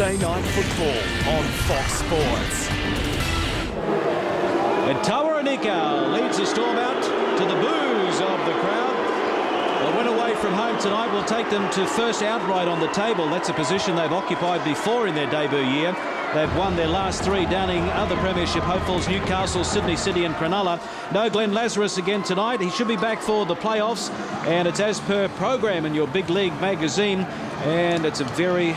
Thursday Night Football on Fox Sports. And Tawaronika leads the Storm out to the boos of the crowd. A win away from home tonight will take them to first outright on the table. That's a position they've occupied before in their debut year. They've won their last three, downing other premiership hopefuls, Newcastle, Sydney City and Cronulla. No Glenn Lazarus again tonight. He should be back for the playoffs, and it's as per program in your Big League magazine. And it's a very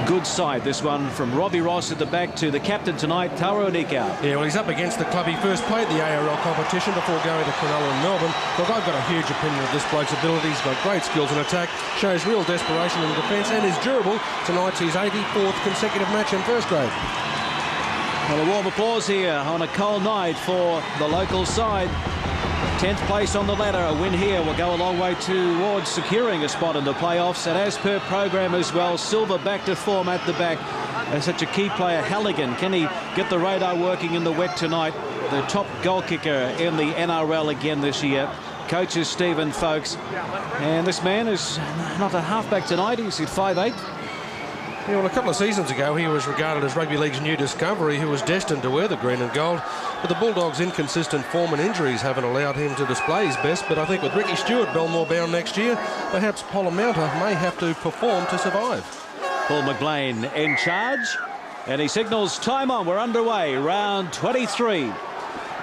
good side, this one, from Robbie Ross at the back to the captain tonight, Tawaronika. Yeah, well, he's up against the club he first played the ARL competition before going to Cronulla and Melbourne. Look, I've got a huge opinion of this bloke's ability. He's got great skills in attack, shows real desperation in defence, and is durable. Tonight's his 84th consecutive match in first grade. Well, a warm applause here on a cold night for the local side. 10th place on the ladder. A win here will go a long way towards securing a spot in the playoffs. And as per program as well, Silver back to form at the back. And such a key player, Halligan. Can he get the radar working in the wet tonight? The top goal kicker in the NRL again this year. Coach is Stephen Folkes. And this man is not a halfback tonight. He's at 5'8". Yeah, well, a couple of seasons ago, he was regarded as rugby league's new discovery, who was destined to wear the green and gold. But the Bulldogs' inconsistent form and injuries haven't allowed him to display his best. But I think with Ricky Stewart Belmore bound next year, perhaps Polamaunta may have to perform to survive. Paul McLean in charge, and he signals time on. We're underway, round 23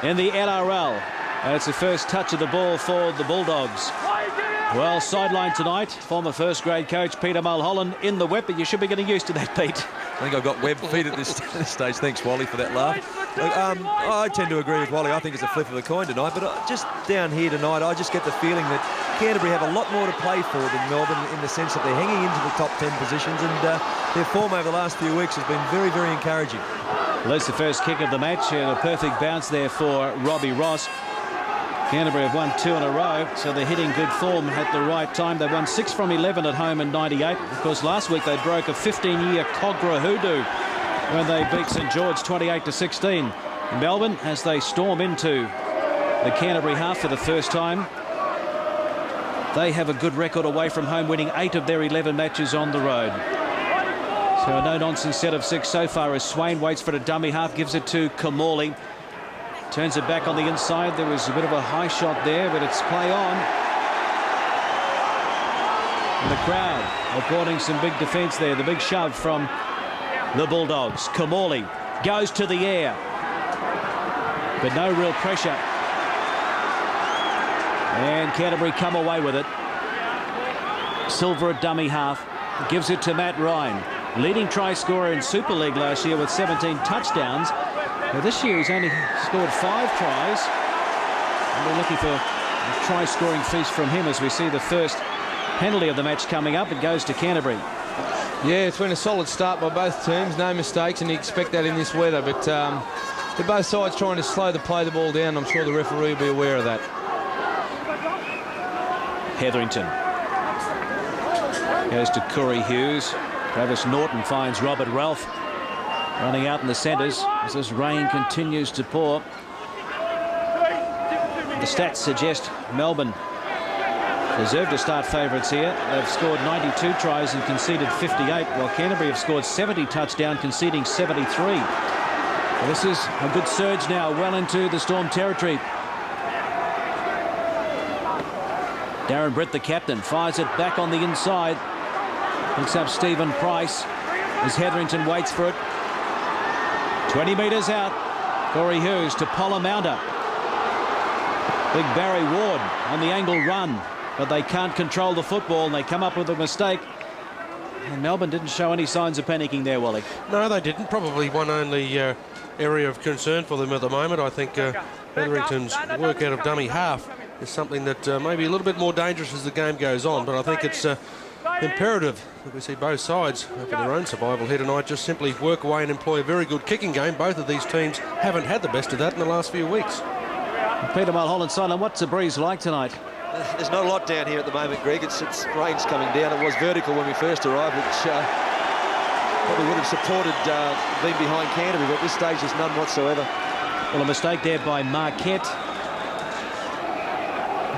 in the NRL. And it's the first touch of the ball for the Bulldogs. Well, sideline tonight, former first-grade coach Peter Mulholland in the wet, but you should be getting used to that, Pete. I think I've got web feet at this stage. Thanks, Wally, for that laugh. I tend to agree with Wally. I think it's a flip of a coin tonight, but just down here tonight, I just get the feeling that Canterbury have a lot more to play for than Melbourne, in the sense that they're hanging into the top 10 positions, and their form over the last few weeks has been very, very encouraging. Well, that's the first kick of the match, and a perfect bounce there for Robbie Ross. Canterbury have won 2 in a row, so they're hitting good form at the right time. They won 6 from 11 at home in '98. Of course, last week they broke a 15-year Cogra hoodoo when they beat St George 28-16. Melbourne, as they storm into the Canterbury half for the first time, they have a good record away from home, winning 8 of their 11 matches on the road. So a no-nonsense set of 6 so far as Swain waits for a dummy half, gives it to Kamali. Turns it back on the inside. There was a bit of a high shot there, but it's play on. And the crowd applauding some big defence there. The big shove from the Bulldogs. Kamali goes to the air, but no real pressure. And Canterbury come away with it. Silver at dummy half. Gives it to Matt Ryan. Leading try scorer in Super League last year with 17 touchdowns. Now this year he's only scored 5 tries. And we're looking for a try-scoring feast from him as we see the first penalty of the match coming up. It goes to Canterbury. Yeah, it's been a solid start by both teams. No mistakes, and you expect that in this weather. But they're both sides trying to slow the ball down. I'm sure the referee will be aware of that. Hetherington goes to Corey Hughes. Travis Norton finds Robert Ralph running out in the centres as this rain continues to pour. The stats suggest Melbourne deserve to start favourites here. They've scored 92 tries and conceded 58, while Canterbury have scored 70 touchdowns, conceding 73. Well, this is a good surge now, well into the Storm territory. Darren Brett, the captain, fires it back on the inside. Picks up Stephen Price as Hetherington waits for it. 20 metres out. Corey Hughes to Polamaunta. Big Barry Ward on the angle run, but they can't control the football and they come up with a mistake. And Melbourne didn't show any signs of panicking there, Wally. No, they didn't. Probably one only area of concern for them at the moment. I think Hetherington's work out of dummy half is something that may be a little bit more dangerous as the game goes on, but I think it's imperative that we see both sides for their own survival here tonight just simply work away and employ a very good kicking game. Both of these teams haven't had the best of that in the last few weeks. Peter Mulholland, silent. What's the breeze like tonight? There's not a lot down here at the moment, Greg. It's rain's coming down. It was vertical when we first arrived, which probably would have supported being behind Canterbury, but at this stage there's none whatsoever. Well, a mistake there by Marquette.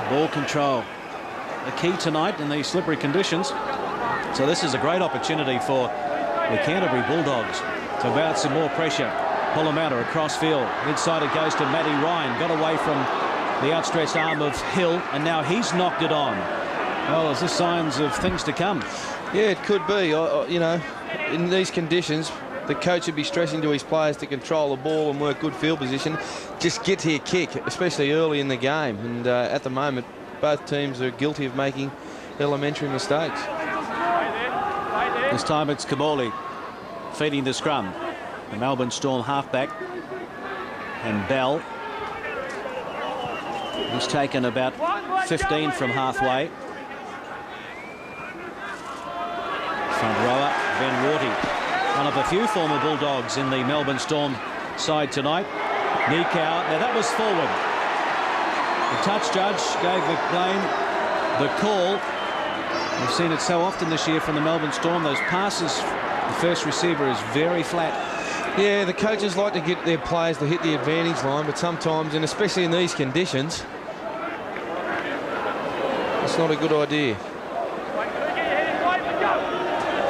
Ball control, the key tonight in these slippery conditions. So this is a great opportunity for the Canterbury Bulldogs to mount some more pressure. Polamatta across field. Inside it goes to Matty Ryan. Got away from the outstretched arm of Hill, and now he's knocked it on. Well, is this signs of things to come? Yeah, it could be. You know, in these conditions, the coach would be stressing to his players to control the ball and work good field position. Just get here kick, especially early in the game. And at the moment, both teams are guilty of making elementary mistakes. This time it's Kamali feeding the scrum. The Melbourne Storm halfback. And Bell. He's taken about 15 from halfway. Front rower, Ben Warty. One of a few former Bulldogs in the Melbourne Storm side tonight. Nikau, now that was forward. The touch judge gave McLean the call. We've seen it so often this year from the Melbourne Storm. Those passes, the first receiver is very flat. Yeah, the coaches like to get their players to hit the advantage line, but sometimes, and especially in these conditions, it's not a good idea.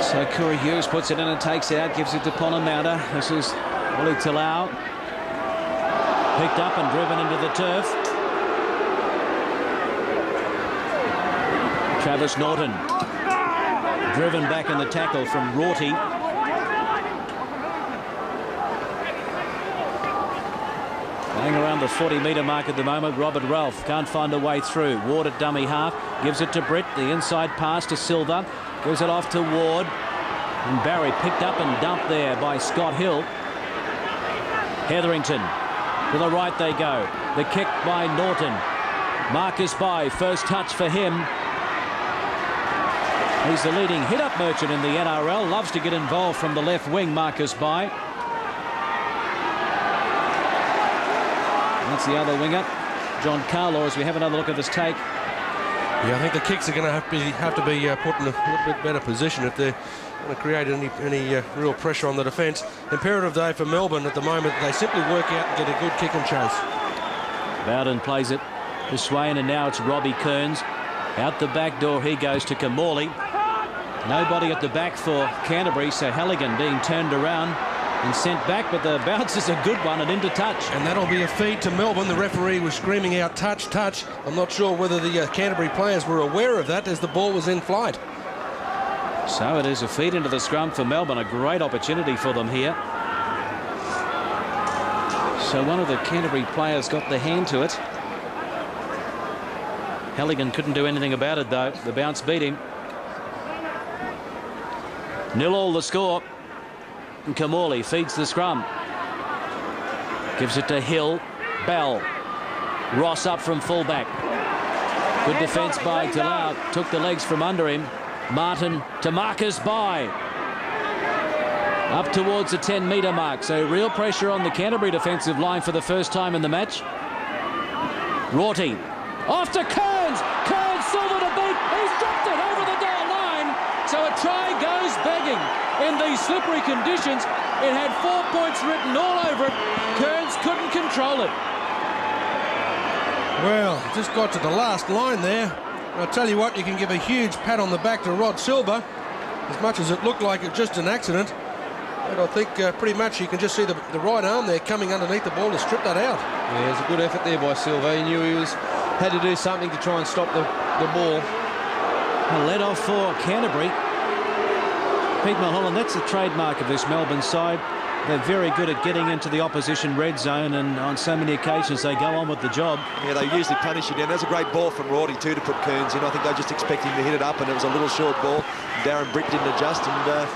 So Corey Hughes puts it in and takes it out, gives it to Polamatta. This is Willie Talau. Picked up and driven into the turf. Travis Norton. Driven back in the tackle from Rorty. Playing around the 40-metre mark at the moment. Robert Ralph can't find a way through. Ward at dummy half. Gives it to Britt. The inside pass to Silva. Gives it off to Ward. And Barry picked up and dumped there by Scott Hill. Hetherington. To the right they go. The kick by Norton. Marcus Bai. First touch for him. He's the leading hit-up merchant in the NRL. Loves to get involved from the left wing, Marcus Bai. That's the other winger, John Carlaw, as we have another look at this take. Yeah, I think the kicks are going to have to be put in a little bit better position if they're going to create any real pressure on the defence. Imperative day for Melbourne at the moment. They simply work out and get a good kick and chase. Bowden plays it to Swain, and now it's Robbie Kearns. Out the back door he goes to Kamali. Nobody at the back for Canterbury, so Halligan being turned around and sent back, but the bounce is a good one and into touch. And that'll be a feed to Melbourne. The referee was screaming out, touch, touch. I'm not sure whether the Canterbury players were aware of that as the ball was in flight. So it is a feed into the scrum for Melbourne. A great opportunity for them here. So one of the Canterbury players got the hand to it. Halligan couldn't do anything about it, though. The bounce beat him. 0-0 the score. And Kamali feeds the scrum. Gives it to Hill. Bell. Ross up from fullback. Good defence by Talau. Took the legs from under him. Martin to Marcus Bai. Up towards the 10-metre mark. So real pressure on the Canterbury defensive line for the first time in the match. Rorty. Off to Kearns. Kearns, Silva to beat. He's dropped it over the goal line. So a try goes begging. In these slippery conditions, it had 4 points written all over it. Kearns couldn't control it. Well, just got to the last line there. I'll tell you what, you can give a huge pat on the back to Rod Silva, as much as it looked like it was just an accident. But I think pretty much you can just see the right arm there coming underneath the ball to strip that out. Yeah, it was a good effort there by Silva. He knew he had to do something to try and stop the ball. A let off for Canterbury. Pete Mulholland, that's the trademark of this Melbourne side. They're very good at getting into the opposition red zone, and on so many occasions they go on with the job. Yeah, they usually punish you down. That's a great ball from Rorty too to put Kearns in. I think they just expect him to hit it up, and it was a little short ball. Darren Britt didn't adjust, and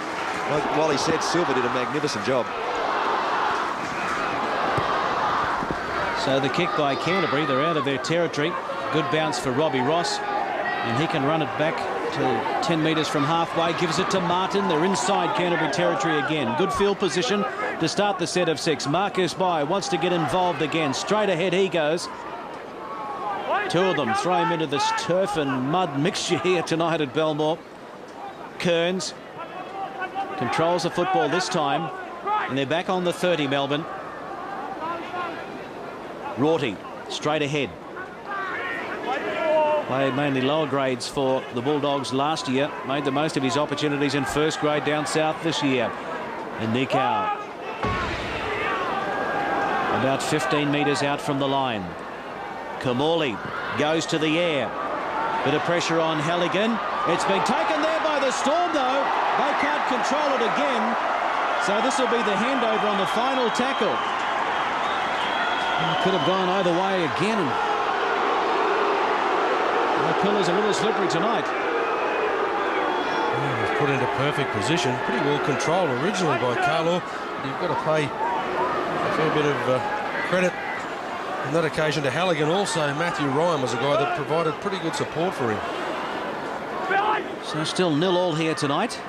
while he said, Silva did a magnificent job. So the kick by Canterbury, they're out of their territory. Good bounce for Robbie Ross, and he can run it back to 10 metres from halfway. Gives it to Martin. They're inside Canterbury territory again. Good field position to start the set of 6. Marcus Bai wants to get involved again. Straight ahead he goes. Two of them throw him into this turf and mud mixture here tonight at Belmore. Kearns controls the football this time, and they're back on the 30, Melbourne. Rorty straight ahead. Played mainly lower grades for the Bulldogs last year. Made the most of his opportunities in first grade down south this year. And Nikau about 15 metres out from the line. Kamali goes to the air. Bit of pressure on Halligan. It's been taken there by the Storm, though. They can't control it again. So this will be the handover on the final tackle. Could have gone either way again. The pillar's a little slippery tonight. Yeah, he's put into perfect position. Pretty well controlled originally by Carlo. You've got to pay a fair bit of credit on that occasion to Halligan. Also, Matthew Ryan was a guy that provided pretty good support for him. So still 0-0 here tonight.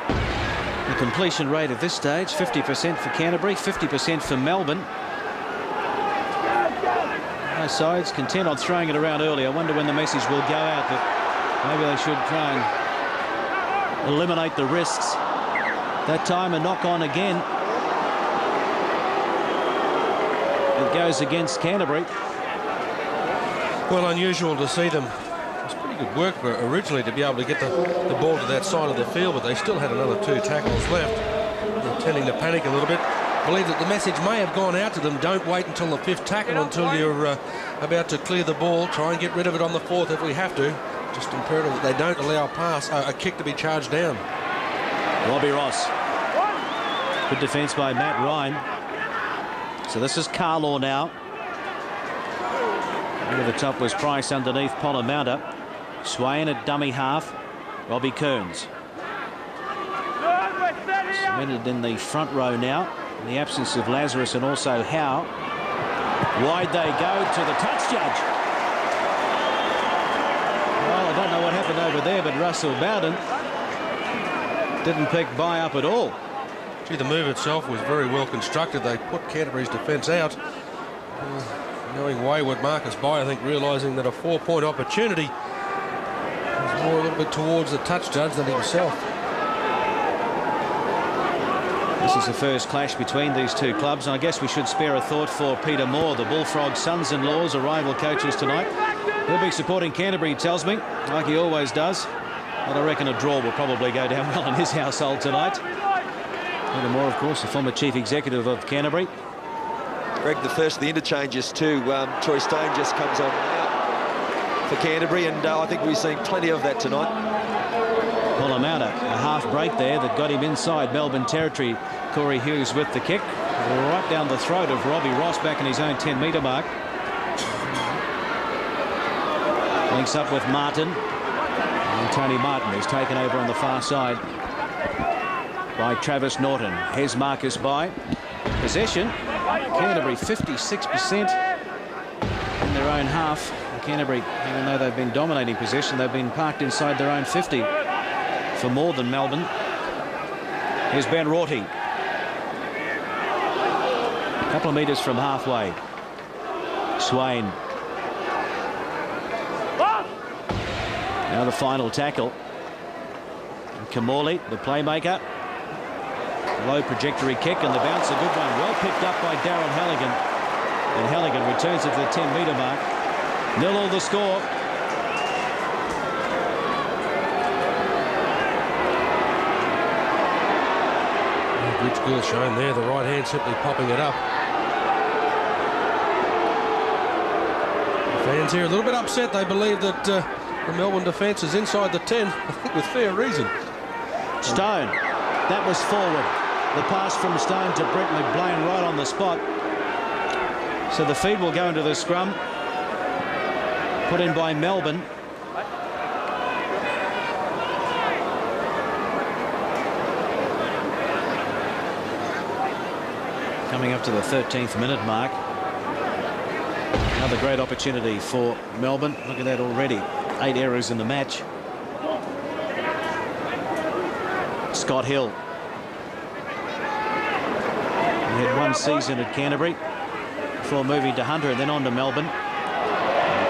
The completion rate at this stage, 50% for Canterbury, 50% for Melbourne. Both sides content on throwing it around early. I wonder when the message will go out that maybe they should try and eliminate the risks. That time a knock on again. It goes against Canterbury. Well, unusual to see them. It's pretty good work for originally to be able to get the ball to that side of the field, but they still had another 2 tackles left. They're tending to panic a little bit. I believe that the message may have gone out to them. Don't wait until the 5th tackle, until you're about to clear the ball. Try and get rid of it on the 4th if we have to. Just imperative that they don't allow a kick to be charged down. Robbie Ross. Good defence by Matt Ryan. So this is Carlaw now. Over the top was Price underneath Polamaunta. Swain at dummy half. Robbie Kearns. Cemented in the front row now. In the absence of Lazarus and also Howe. Wide they go to the touch judge. Well, I don't know what happened over there, but Russell Bowden didn't pick by up at all. Gee, the move itself was very well constructed. They put Canterbury's defence out. Going wayward, Marcus Bai, I think, realising that a 4-point opportunity was more a little bit towards the touch judge than himself. This is the first clash between these two clubs, and I guess we should spare a thought for Peter Moore, the Bullfrog sons-in-laws, are rival coaches tonight. He'll be supporting Canterbury, he tells me, like he always does. But I reckon a draw will probably go down well in his household tonight. Peter Moore, of course, the former chief executive of Canterbury. Greg, the first of the interchanges too. Troy Stone just comes on now for Canterbury, and I think we've seen plenty of that tonight. Polamaunta, a half break there that got him inside Melbourne territory. Corey Hughes with the kick. Right down the throat of Robbie Ross back in his own 10-metre mark. Links up with Martin. And Tony Martin is taken over on the far side by Travis Norton. Here's Marcus Bai. Possession. Canterbury 56% in their own half. Canterbury, even though they've been dominating possession, they've been parked inside their own 50 for more than Melbourne. Here's Ben Rorty. A couple of metres from halfway. Swain. Now the final tackle. And Kamali, the playmaker. Low trajectory kick, and the bounce, a good one. Well picked up by Darren Halligan. And Halligan returns it to the 10-metre mark. 0-0 the score. Good skill shown there. The right hand simply popping it up. The fans here a little bit upset. They believe that the Melbourne defence is inside the 10. I think with fair reason. Stone. That was forward. The pass from Stone to Brett McBlain right on the spot. So the feed will go into the scrum. Put in by Melbourne. Coming up to the 13th minute mark. Another great opportunity for Melbourne. Look at that already. 8 errors in the match. Scott Hill. He had one season at Canterbury before moving to Hunter and then on to Melbourne.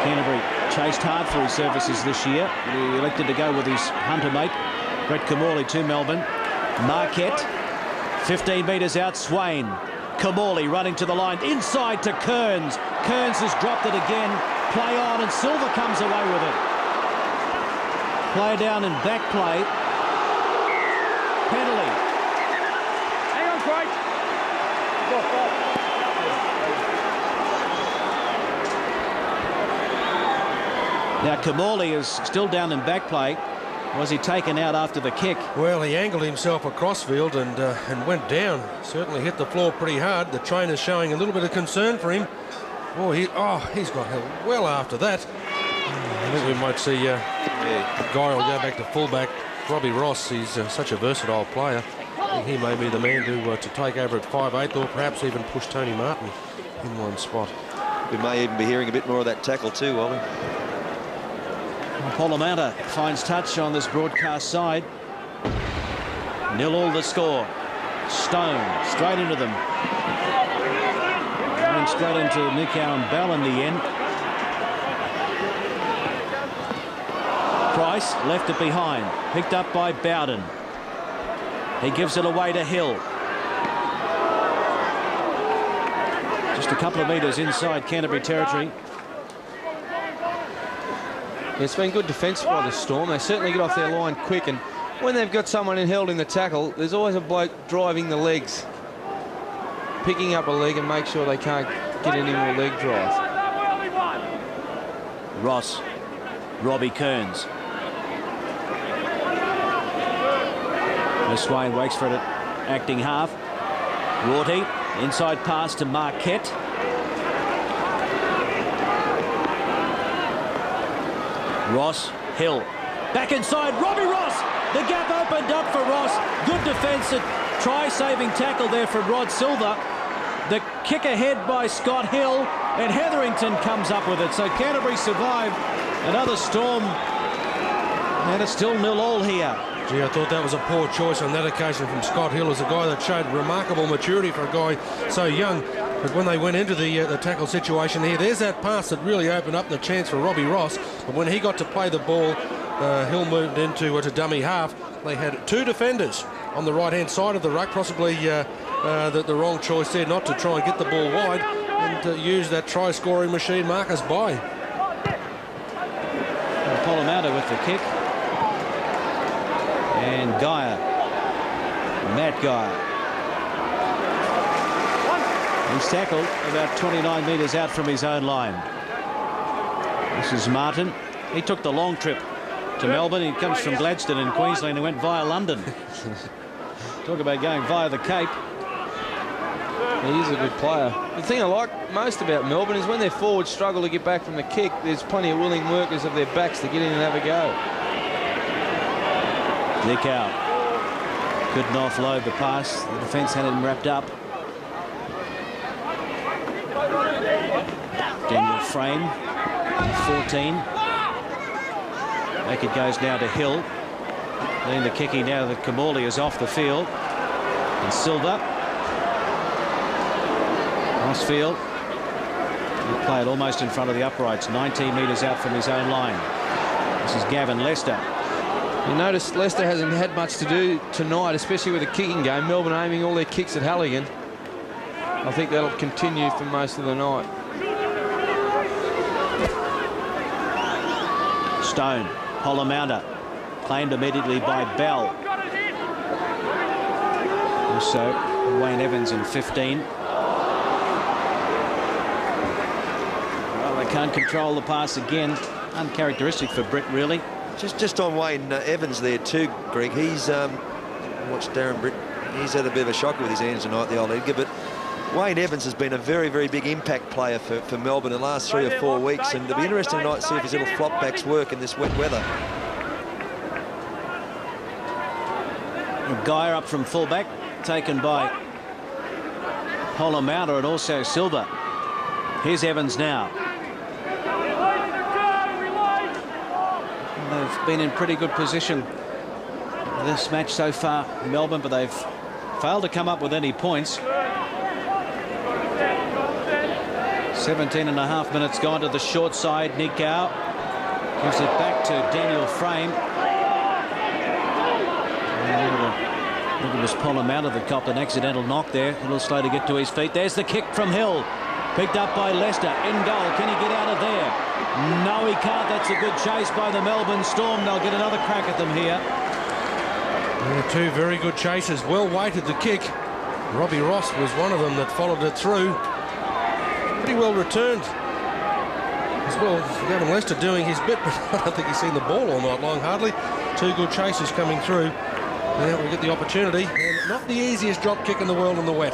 Canterbury chased hard for his services this year. He elected to go with his Hunter mate, Brett Kamali, to Melbourne. Marquette, 15 metres out, Swain. Kamali running to the line, inside to Kearns. Kearns has dropped it again. Play on, and Silver comes away with it. Play down and back play. Penalty. Hang on, Craig. Now Kamali is still down in back play. Was he taken out after the kick? Well, he angled himself across field and went down. Certainly hit the floor pretty hard. The trainer's showing a little bit of concern for him. He's got held well after that. I think we might see Guy will go back to fullback. Robbie Ross, he's such a versatile player. I think he may be the man to take over at 5'8", or perhaps even push Tony Martin in one spot. We may even be hearing a bit more of that tackle too, Wally. Polamatta finds touch on this broadcast side. 0-0 the score. Stone straight into them. Going straight into Nikau and Bell in the end. Price left it behind. Picked up by Bowden. He gives it away to Hill. Just a couple of metres inside Canterbury territory. It's been good defence by the Storm. They certainly get off their line quick, and when they've got someone held in the tackle, there's always a bloke driving the legs, picking up a leg and make sure they can't get any more leg drive. Ross, Robbie Kearns. Swain waits for it at acting half. Rorty, inside pass to Marquette. Ross, Hill, back inside, Robbie Ross! The gap opened up for Ross. Good defence, a try-saving tackle there from Rod Silver. The kick ahead by Scott Hill, and Hetherington comes up with it. So Canterbury survived another Storm, and it's still 0-0 here. Gee, I thought that was a poor choice on that occasion from Scott Hill, as a guy that showed remarkable maturity for a guy so young. But when they went into the tackle situation here, there's that pass that really opened up the chance for Robbie Ross. But when he got to play the ball, Hill moved into to dummy half. They had two defenders on the right-hand side of the ruck, possibly the wrong choice there not to try and get the ball wide and use that try-scoring machine Marcus by. Polamatta with the kick. And Geyer, Matt Geyer. He's tackled about 29 metres out from his own line. This is Martin. He took the long trip to Melbourne. He comes from Gladstone in Queensland and went via London. Talk about going via the Cape. He's a good player. The thing I like most about Melbourne is when their forwards struggle to get back from the kick, there's plenty of willing workers of their backs to get in and have a go. Nikau couldn't offload the pass. The defence had him wrapped up. Daniel Frame, 14. Back it goes now to Hill. Then the kicking now that Kamali is off the field. And Silver. Crossfield. He played almost in front of the uprights, 19 metres out from his own line. This is Gavin Lester. You notice Leicester hasn't had much to do tonight, especially with the kicking game. Melbourne aiming all their kicks at Halligan. I think that'll continue for most of the night. Stone, Polamatta, claimed immediately by Bell. Also, Wayne Evans in 15. Well, they can't control the pass again. Uncharacteristic for Britt, really. Just on Wayne Evans there too, Greg. He's watched Darren Britt. He's had a bit of a shock with his hands tonight, the old Edgar. But Wayne Evans has been a very, very big impact player for Melbourne in the last 3 or 4 weeks, and it'll be interesting tonight to see if his little flop backs work in this wet weather. Geyer up from fullback, taken by Polamatta and also Silver. Here's Evans now. They've been in pretty good position this match so far, Melbourne, but they've failed to come up with any points. 17.5 minutes gone to the short side. Nikau gives it back to Daniel Frame. And I think it was Polamatta that copped an accidental knock there. A little slow to get to his feet. There's the kick from Hill. Picked up by Lester. In goal. Can he get out of there? No, he can't. That's a good chase by the Melbourne Storm. They'll get another crack at them here. Yeah, two very good chases. Well weighted the kick. Robbie Ross was one of them that followed it through. Pretty well returned. As well, Gavin Lester doing his bit, but I don't think he's seen the ball all night long, hardly. Two good chases coming through. Now we get the opportunity. And not the easiest drop kick in the world in the wet.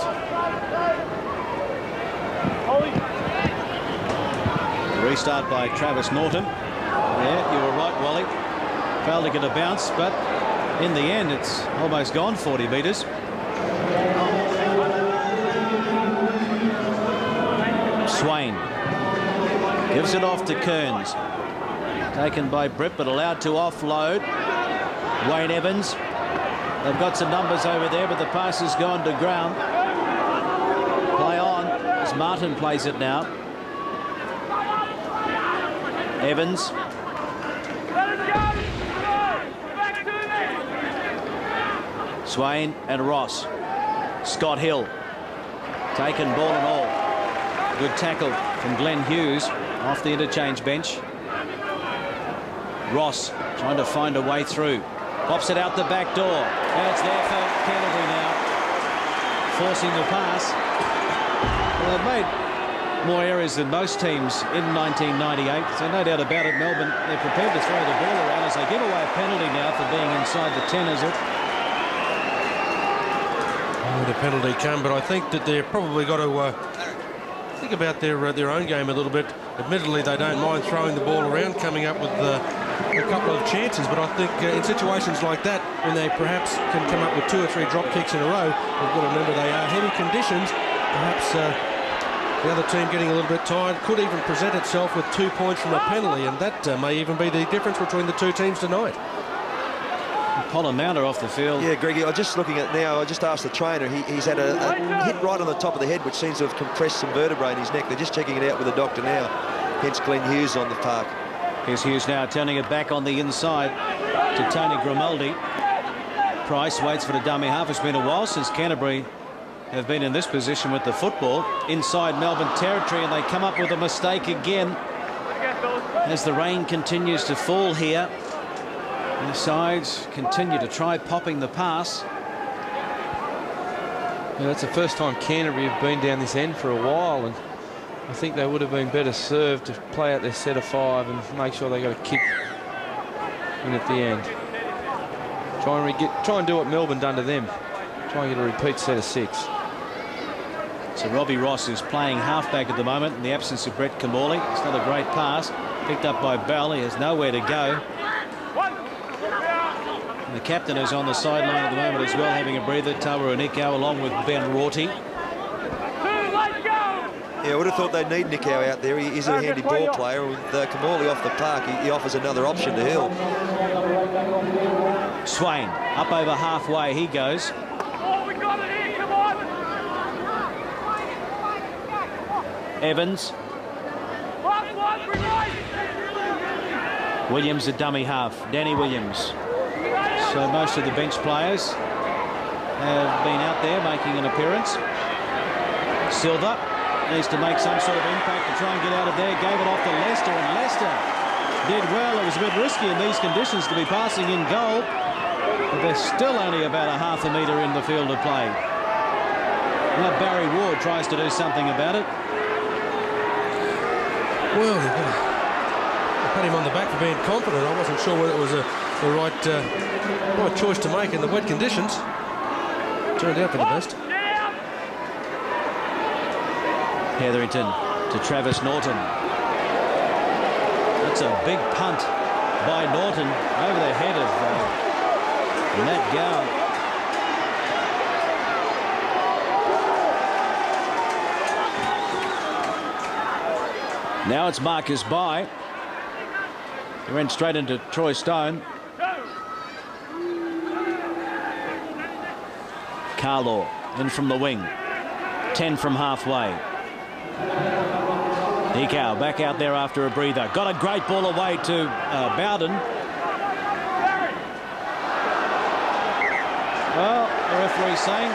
Restart by Travis Norton. Yeah, you were right, Wally. Failed to get a bounce, but in the end, it's almost gone 40 metres. Swain gives it off to Kearns. Taken by Britt, but allowed to offload. Wayne Evans. They've got some numbers over there, but the pass has gone to ground. Play on as Martin plays it now. Evans. Swain and Ross. Scott Hill. Taken ball and all. Good tackle from Glenn Hughes off the interchange bench. Ross trying to find a way through. Pops it out the back door. And it's there for Canterbury now. Forcing the pass. Well, they've made more errors than most teams in 1998. So no doubt about it, Melbourne, they're prepared to throw the ball around as they give away a penalty now for being inside the 10, is it? The penalty come, but I think that they've probably got to think about their own game a little bit. Admittedly, they don't mind throwing the ball around, coming up with a couple of chances, but I think in situations like that, when they perhaps can come up with 2 or 3 drop kicks in a row, we've got to remember they are heavy conditions. Perhaps the other team getting a little bit tired could even present itself with 2 points from a penalty, and that may even be the difference between the two teams tonight. Polamatta off the field. Yeah, Greggy, I'm just looking at now. I just asked the trainer. He's had a hit right on the top of the head, which seems to have compressed some vertebrae in his neck. They're just checking it out with the doctor now. Hence Glenn Hughes on the park. Here's Hughes now turning it back on the inside to Tony Grimaldi. Price waits for the dummy half. It's been a while since Canterbury have been in this position with the football. Inside Melbourne territory, and they come up with a mistake again as the rain continues to fall here. The sides continue to try popping the pass. Yeah, that's the first time Canterbury have been down this end for a while, and I think they would have been better served to play out their set of 5 and make sure they got a kick in at the end. Try and do what Melbourne done to them. Try and get a repeat set of 6. So Robbie Ross is playing halfback at the moment in the absence of Brett Kamali. It's not a great pass. Picked up by Bell. He has nowhere to go. The captain is on the sideline at the moment as well, having a breather. Tawa Nico along with Ben Rorty. Yeah, I would have thought they'd need Nico out there. He is a handy ball player. With Kamali off the park, he offers another option to Hill. Swain up over halfway. He goes. Evans. Williams, a dummy half. Danny Williams. So most of the bench players have been out there making an appearance. Silva needs to make some sort of impact to try and get out of there. Gave it off to Lester, and Lester did well. It was a bit risky in these conditions to be passing in goal, but they're still only about a half a metre in the field of play. Now Barry Ward tries to do something about it. Well, I pat him on the back for being confident. I wasn't sure whether it was the right choice to make in the wet conditions. Turned out for the best. Hetherington to Travis Norton. That's a big punt by Norton over the head of Matt Gowan. Now it's Marcus Bai. He went straight into Troy Stone. Carlaw in from the wing. 10 from halfway. Nikau back out there after a breather. Got a great ball away to Bowden. Well, the referee saying.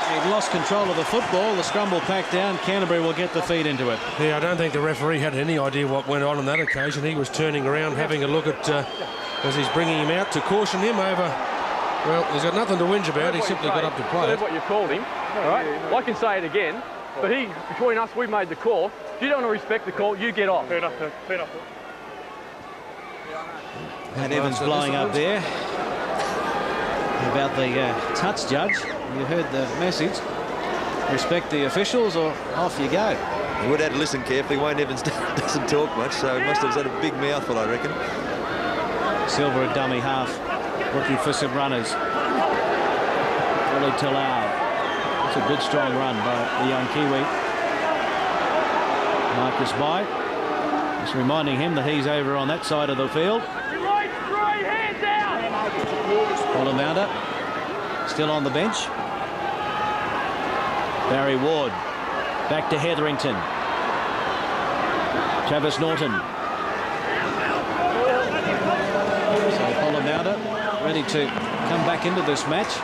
He lost control of the football. The scrum will pack down. Canterbury will get the feed into it. Yeah, I don't think the referee had any idea what went on that occasion. He was turning around, having a look at as he's bringing him out to caution him over. Well, he's got nothing to whinge about. He simply got up to play it. What you called him, all right? I can say it again, but between us, we made the call. If you don't want to respect the call, you get off. Fair enough. And Evans blowing up there about the touch judge. You heard the message. Respect the officials or off you go. You would have to listen carefully. Wayne Evans doesn't talk much, so he must have had a big mouthful, I reckon. Silver a dummy half, looking for some runners. Willie Talau. That's a good strong run by the young Kiwi. Marcus Bai. Just reminding him that he's over on that side of the field. Olamouda still on the bench. Barry Ward back to Hetherington. Travis Norton. So Olamouda ready to come back into this match.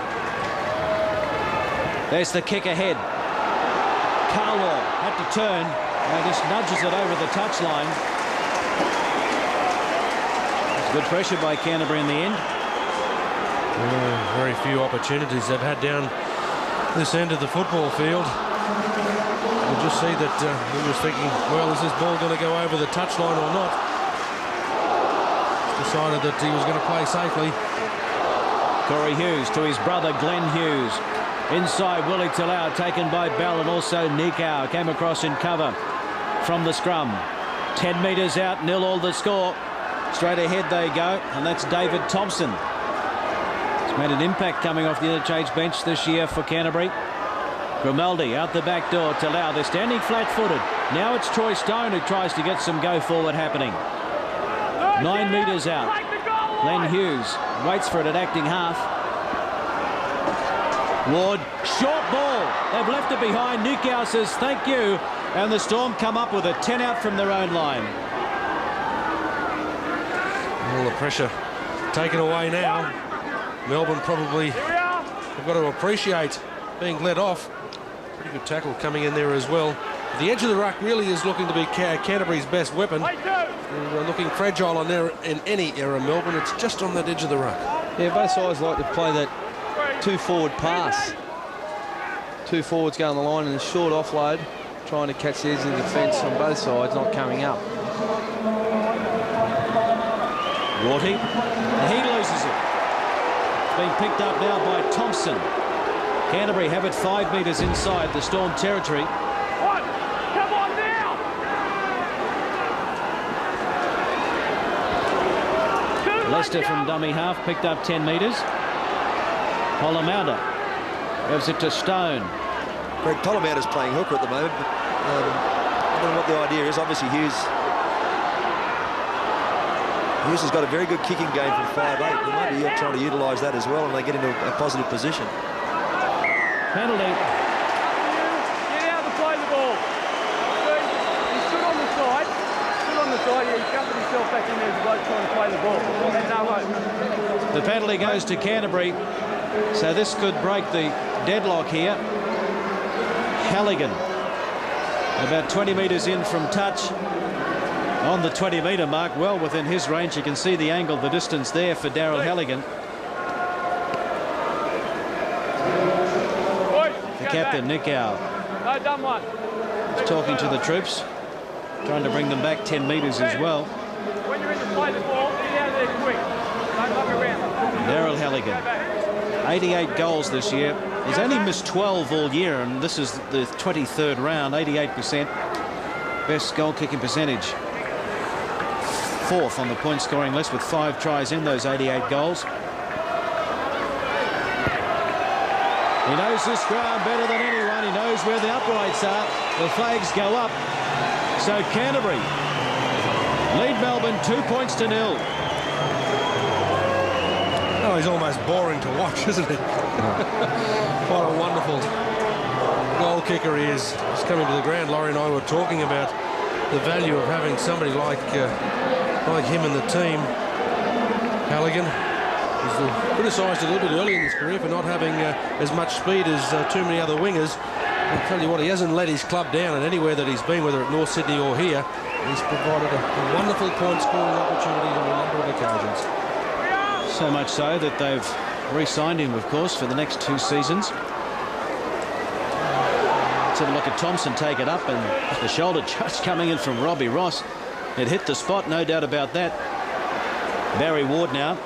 There's the kick ahead. Carlaw had to turn and just nudges it over the touchline. Good pressure by Canterbury in the end. Very few opportunities they've had down this end of the football field. You just see that he was thinking, well, is this ball going to go over the touchline or not? Decided that he was going to play safely. Corey Hughes to his brother Glenn Hughes. Inside, Willie Talau taken by Bell, and also Nikau came across in cover from the scrum. 10 metres out, 0-0 the score. Straight ahead they go, and that's David Thompson. He's made an impact coming off the interchange bench this year for Canterbury. Grimaldi out the back door to Lau. They're standing flat-footed. Now it's Troy Stone who tries to get some go-forward happening. 9 metres out. Glenn Hughes waits for it at acting half. Ward, short ball. They've left it behind. Nikau says thank you. And the Storm come up with a 10 out from their own line. All the pressure taken away now. Melbourne probably have got to appreciate being let off. Pretty good tackle coming in there as well. The edge of the ruck really is looking to be Canterbury's best weapon. They're looking fragile on there in any era, Melbourne. It's just on that edge of the ruck. Yeah, both sides like to play that two-forward pass. Two forwards go on the line and a short offload, trying to catch the edge of the defence on both sides, not coming up. Warty, he loses it. It's being picked up now by Thompson. Canterbury have it 5 metres inside the Storm territory. Come on now! Leicester from dummy half picked up 10 metres. Olamouda gives it to Stone. Greg Olamouda's playing hooker at the moment. But, I don't know what the idea is. Obviously Hughes has got a very good kicking game from 5'8". They might be trying to utilise that as well, and they get into a positive position. Penalty. Get out to play the ball. He stood on the side. Yeah, he jumped himself back in there as a bloke trying to play the ball. No. The penalty goes to Canterbury. So this could break the deadlock here. Halligan, about 20 metres in from touch. On the 20-metre mark, well within his range. You can see the angle, the distance there for Daryl Halligan. The captain, Nikau, No, done one. is talking to the troops, trying to bring them back 10 metres as well. When you're in to play the ball, get out of there quick. Don't muck around. Daryl Halligan, 88 goals this year. He's only missed 12 all year, and this is the 23rd round, 88%. Best goal-kicking percentage. 4th on the point-scoring list with 5 tries in those 88 goals. He knows this ground better than anyone. He knows where the uprights are. The flags go up. So Canterbury lead Melbourne 2 points to 0. Oh, he's almost boring to watch, isn't he? What a wonderful goal kicker he is. He's coming to the ground. Laurie and I were talking about the value of having somebody like him in the team. Halligan, He's criticised a little bit early in his career for not having as much speed as too many other wingers. I'll tell you what, he hasn't let his club down at anywhere that he's been, whether at North Sydney or here. He's provided a wonderful point-scoring opportunities on a number of occasions. So much so that they've re-signed him, of course, for the next 2 seasons. Let's have a look at Thompson take it up, and the shoulder just coming in from Robbie Ross. It hit the spot, no doubt about that. Barry Ward now.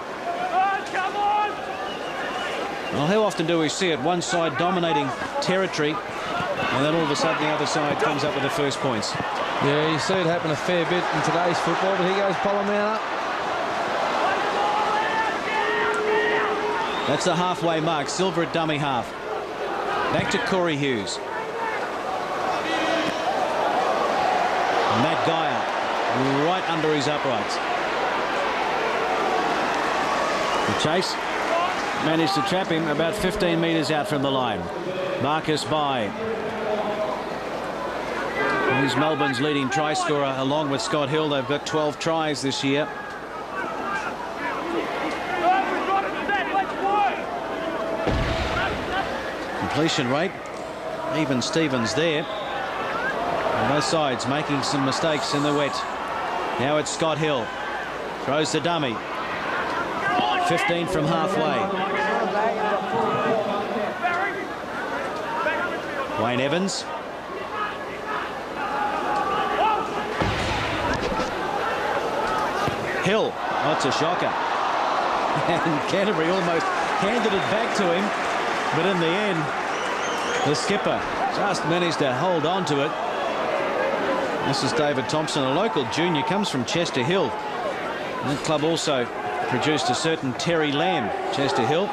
Well, how often do we see it? One side dominating territory, and then all of a sudden the other side comes up with the first points. Yeah, you see it happen a fair bit in today's football, but here goes Polomount. That's the halfway mark. Silver at dummy half. Back to Corey Hughes. Matt Geyer right under his uprights. The chase managed to trap him about 15 metres out from the line. Marcus Bai. He's Melbourne's leading try scorer along with Scott Hill. They've got 12 tries this year. Completion rate, even Stevens there. And both sides making some mistakes in the wet. Now it's Scott Hill. Throws the dummy. 15 from halfway. Wayne Evans. Hill. Oh, it's a shocker. And Canterbury almost handed it back to him. But in the end, the skipper just managed to hold on to it. This is David Thompson, a local junior, comes from Chester Hill. And the club also produced a certain Terry Lamb, Chester Hill.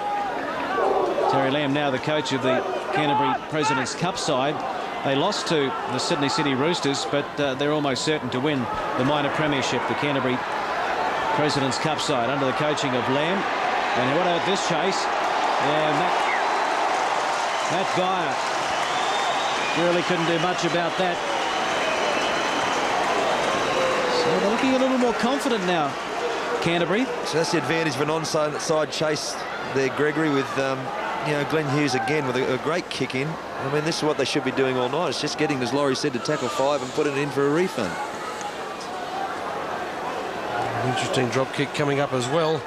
Terry Lamb now the coach of the Canterbury President's Cup side. They lost to the Sydney City Roosters, but they're almost certain to win the minor premiership, the Canterbury President's Cup side, under the coaching of Lamb. And what about this chase? Yeah, Matt Geyer really couldn't do much about that. So they're looking a little more confident now, Canterbury. So that's the advantage of an onside chase there, Gregory, with you know, Glenn Hughes again with a great kick in. I mean, this is what they should be doing all night. It's just getting, as Laurie said, to tackle 5 and put it in for a refund. An interesting drop kick coming up as well.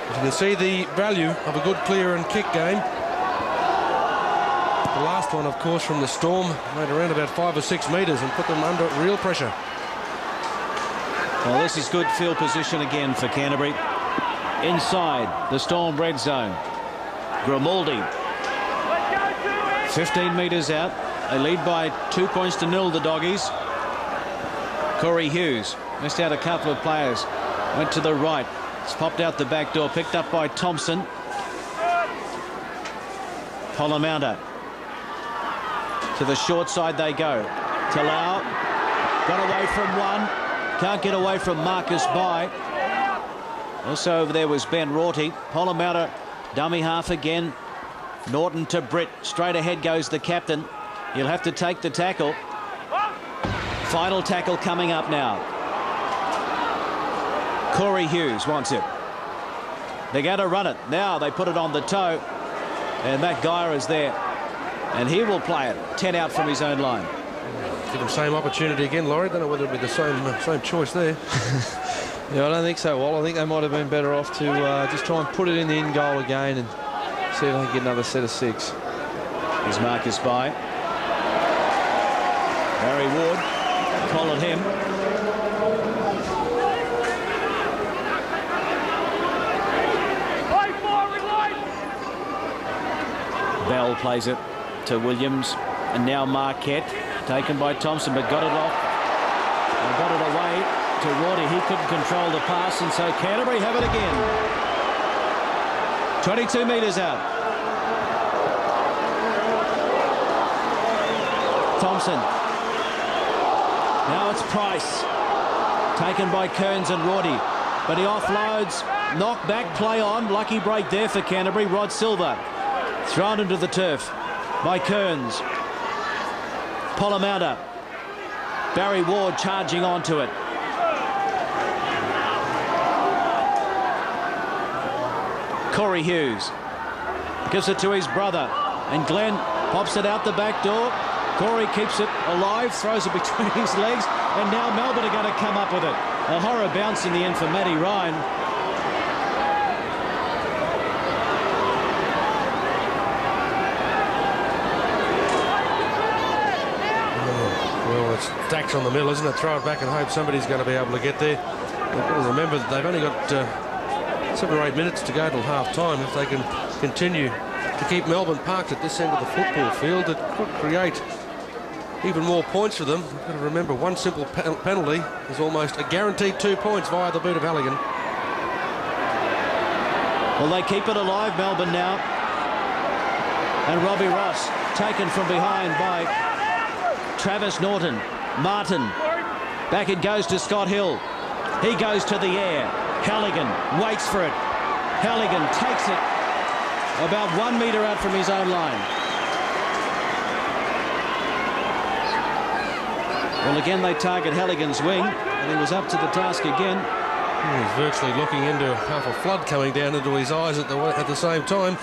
You can see the value of a good clear and kick game. The last one, of course, from the Storm made around about 5 or 6 metres and put them under real pressure. Well, this is good field position again for Canterbury. Inside the Storm red zone. Grimaldi. 15 metres out. They lead by 2 points to 0, the Doggies. Corey Hughes missed out a couple of players. Went to the right. It's popped out the back door, picked up by Thompson. Polomount. To the short side they go. Talau got away from one. Can't get away from Marcus Bai. Also over there was Ben Rorty. Polomount, dummy half again. Norton to Britt. Straight ahead goes the captain. He'll have to take the tackle. Final tackle coming up now. Corey Hughes wants it. They're going to run it. Now they put it on the toe. And Matt Geyer is there. And he will play it. 10 out from his own line. Give him same opportunity again, Laurie. Don't know whether it'll be the same choice there. Yeah, I don't think so, Wal. I think they might have been better off to just try and put it in the in goal again and see if they can get another set of 6. Here's Marcus Bai. Barry Ward followed him. Bell plays it to Williams, and now Marquette, taken by Thompson, but got it off and got it away to Rorty. He couldn't control the pass, and so Canterbury have it again. 22 metres out. Thompson. Now it's Price, taken by Kearns and Rorty, but he offloads. Knock back, play on. Lucky break there for Canterbury. Rod Silver thrown into the turf by Kearns. Polomount. Barry Ward charging onto it. Corey Hughes gives it to his brother, and Glenn pops it out the back door. Corey keeps it alive, throws it between his legs, and now Melbourne are going to come up with it. A horror bounce in the end for Matty Ryan. Well, it's stacked on the middle, isn't it? Throw it back and hope somebody's going to be able to get there. They've got to remember that they've only got 7 or 8 minutes to go till half-time. If they can continue to keep Melbourne parked at this end of the football field, it could create even more points for them. You've got to remember, one simple penalty is almost a guaranteed 2 points via the boot of Halligan. Well, they keep it alive, Melbourne now. And Robbie Ross taken from behind by Travis Norton. Martin. Back it goes to Scott Hill. He goes to the air. Halligan waits for it. Halligan takes it about 1 metre out from his own line. Well, again, they target Halligan's wing, and he was up to the task again. He's virtually looking into half a flood coming down into his eyes at the same time.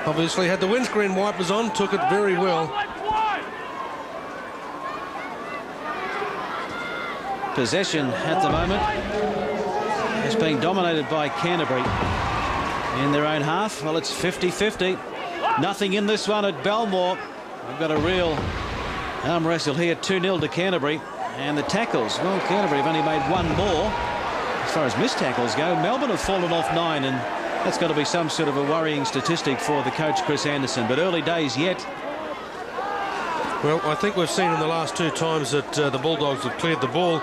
Obviously had the windscreen wipers on, took it very well. Possession at the moment is being dominated by Canterbury in their own half. Well, it's 50-50. Nothing in this one at Belmore. We've got a real arm wrestle here, 2-0 to Canterbury. And the tackles, well, Canterbury have only made one more. As far as missed tackles go, Melbourne have fallen off 9, and that's got to be some sort of a worrying statistic for the coach, Chris Anderson. But early days yet. Well, I think we've seen in the last 2 times that the Bulldogs have cleared the ball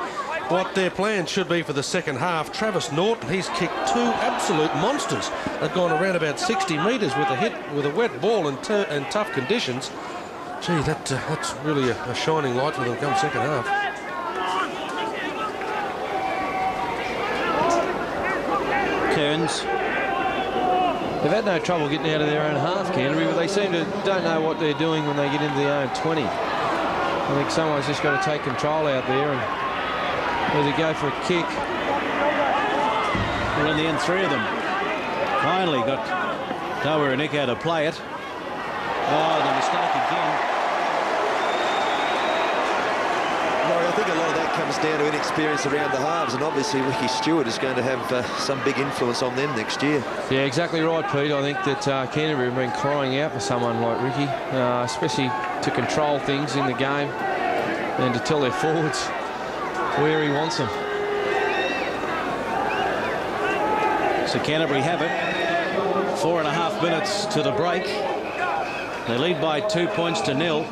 what their plan should be for the second half. Travis Norton, he's kicked 2 absolute monsters. They've gone around about 60 metres with a hit with a wet ball and tough conditions. Gee, that's really a shining light for them come second half. Kearns. They've had no trouble getting out of their own half, Canterbury, but they seem to don't know what they're doing when they get into their own 20. I think someone's just got to take control out there and either go for a kick. Well, in the end, 3 of them finally got Dower and Nick out to play it. Oh, the mistake again. Laurie, I think a lot of that comes down to inexperience around the halves, and obviously Ricky Stewart is going to have some big influence on them next year. Yeah, exactly right, Pete. I think that Canterbury have been crying out for someone like Ricky, especially to control things in the game and to tell their forwards where he wants them. So Canterbury have it. 4.5 minutes to the break. They lead by 2 points to 0.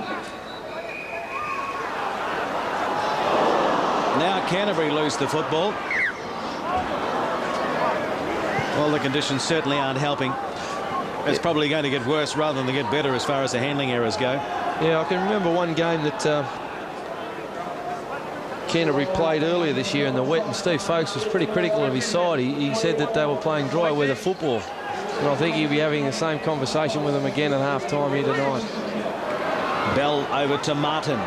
Now Canterbury lose the football. Well, the conditions certainly aren't helping. It's probably going to get worse rather than get better as far as the handling errors go. Yeah, I can remember one game that Canterbury played earlier this year in the wet, and Steve Folkes was pretty critical of his side. He said that they were playing dry weather football, and I think he'll be having the same conversation with them again at half-time here tonight. Bell over to Martin.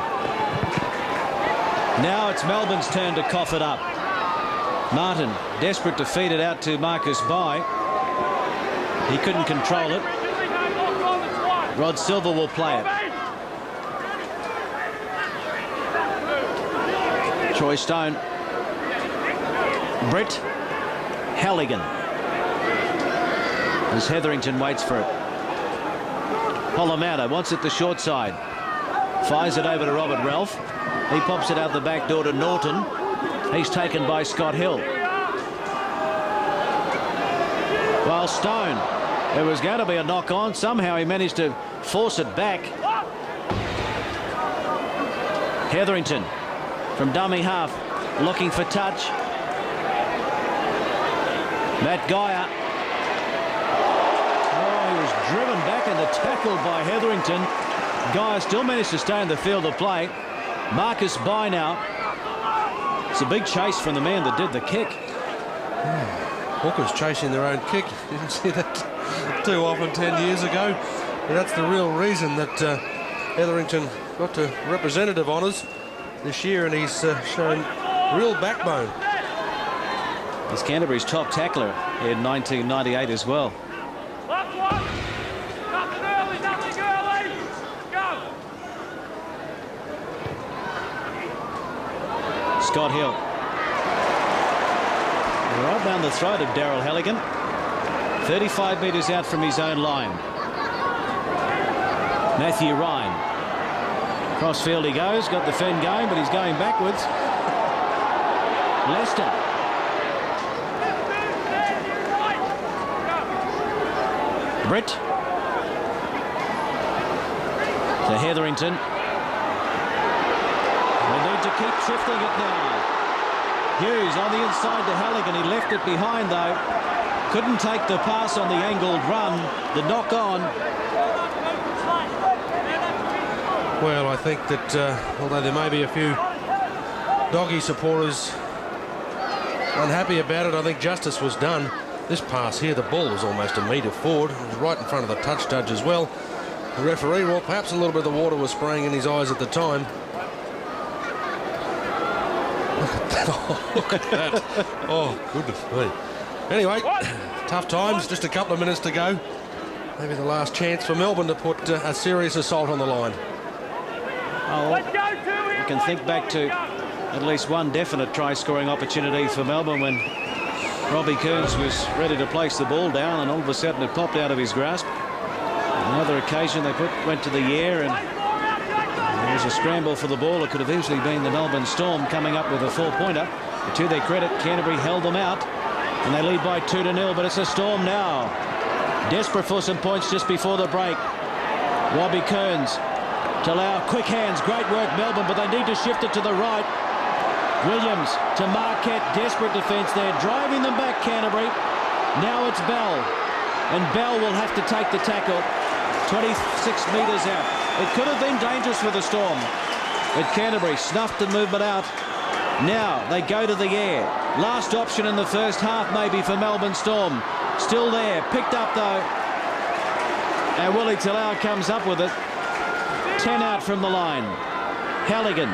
Now it's Melbourne's turn to cough it up. Martin, desperate to feed it out to Marcus Bai. He couldn't control it. Rod Silver will play it. Troy Stone. Britt Halligan. As Hetherington waits for it. Polomata wants it the short side. Fires it over to Robert Ralph. He pops it out the back door to Norton. He's taken by Scott Hill. Well, Stone, there was going to be a knock on. Somehow he managed to force it back. Hetherington from dummy half, looking for touch. Matt Geyer. Oh, he was driven back and tackled by Hetherington. Geyer still managed to stay in the field of play. Marcus Bai now. It's a big chase from the man that did the kick. Hookers chasing their own kick. Didn't see that too often 10 years ago. But that's the real reason that Hetherington got to representative honours this year, and he's shown real backbone. He's Canterbury's top tackler in 1998 as well. Scott Hill. Right down the throat of Daryl Halligan. 35 metres out from his own line. Matthew Ryan. Crossfield he goes, got the Fen going, but he's going backwards. Lester. Britt. To Hetherington. They need to keep shifting it now. Hughes on the inside to Halligan. He left it behind though. Couldn't take the pass on the angled run. The knock on. Well, I think that although there may be a few Doggy supporters unhappy about it, I think justice was done. This pass here, the ball was almost a metre forward. It was right in front of the touch judge as well. The referee, well, perhaps a little bit of the water was spraying in his eyes at the time. Look at that. Oh, goodness me. Anyway, tough times, just a couple of minutes to go. Maybe the last chance for Melbourne to put a serious assault on the line. Oh, you can think back to at least one definite try-scoring opportunity for Melbourne when Robbie Kearns was ready to place the ball down and all of a sudden it popped out of his grasp. Another occasion they went to the air and there was a scramble for the ball. It could have easily been the Melbourne Storm coming up with a 4-pointer. But to their credit, Canterbury held them out and they lead by 2-0, but it's a Storm now. Desperate for some points just before the break. Robbie Kearns to allow quick hands. Great work, Melbourne, but they need to shift it to the right. Williams to Marquette. Desperate defence there. Driving them back, Canterbury. Now it's Bell. And Bell will have to take the tackle. 26 metres out. It could have been dangerous for the Storm. But Canterbury snuffed the movement out. Now they go to the air. Last option in the first half maybe for Melbourne Storm. Still there. Picked up though. And Willie Talau comes up with it. 10 out from the line. Halligan.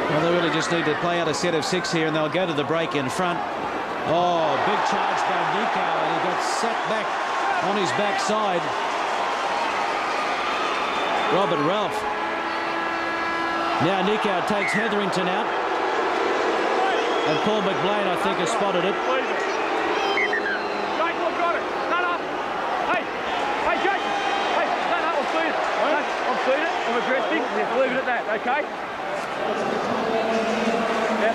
Well, they really just need to play out a set of 6 here and they'll go to the break in front. Oh, big charge by Nico and he got sat back on his backside. Robert Ralph. Now Nico takes Hetherington out. And Paul McBlain, I think, has spotted it. I'm aggressive. Just leave it at that, okay? Yep.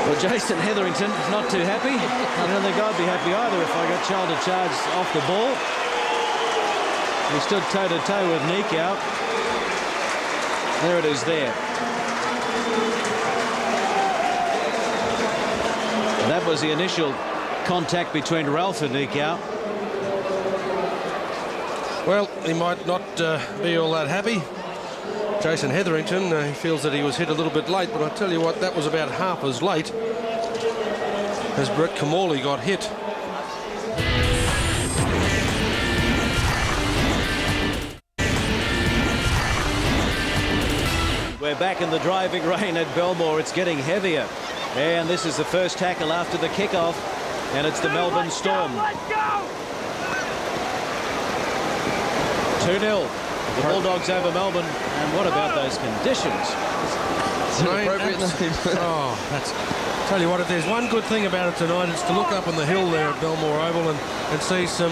Well, Jason Hetherington not too happy. I don't think I'd be happy either if I got Child of Charge off the ball. He stood toe-to-toe with Nico. There it is there. And that was the initial contact between Ralph and Nico. Well, he might not be all that happy. Jason Hetherington, he feels that he was hit a little bit late, but I tell you what, that was about half as late as Brett Kamali got hit. We're back in the driving rain at Belmore. It's getting heavier. And this is the first tackle after the kickoff, and it's the Melbourne Storm. 2-0. The Bulldogs over Melbourne. And what about those conditions? It's an appropriate name. Oh, that's... Tell you what, if there's one good thing about it tonight, it's to look up on the hill there at Belmore Oval and see some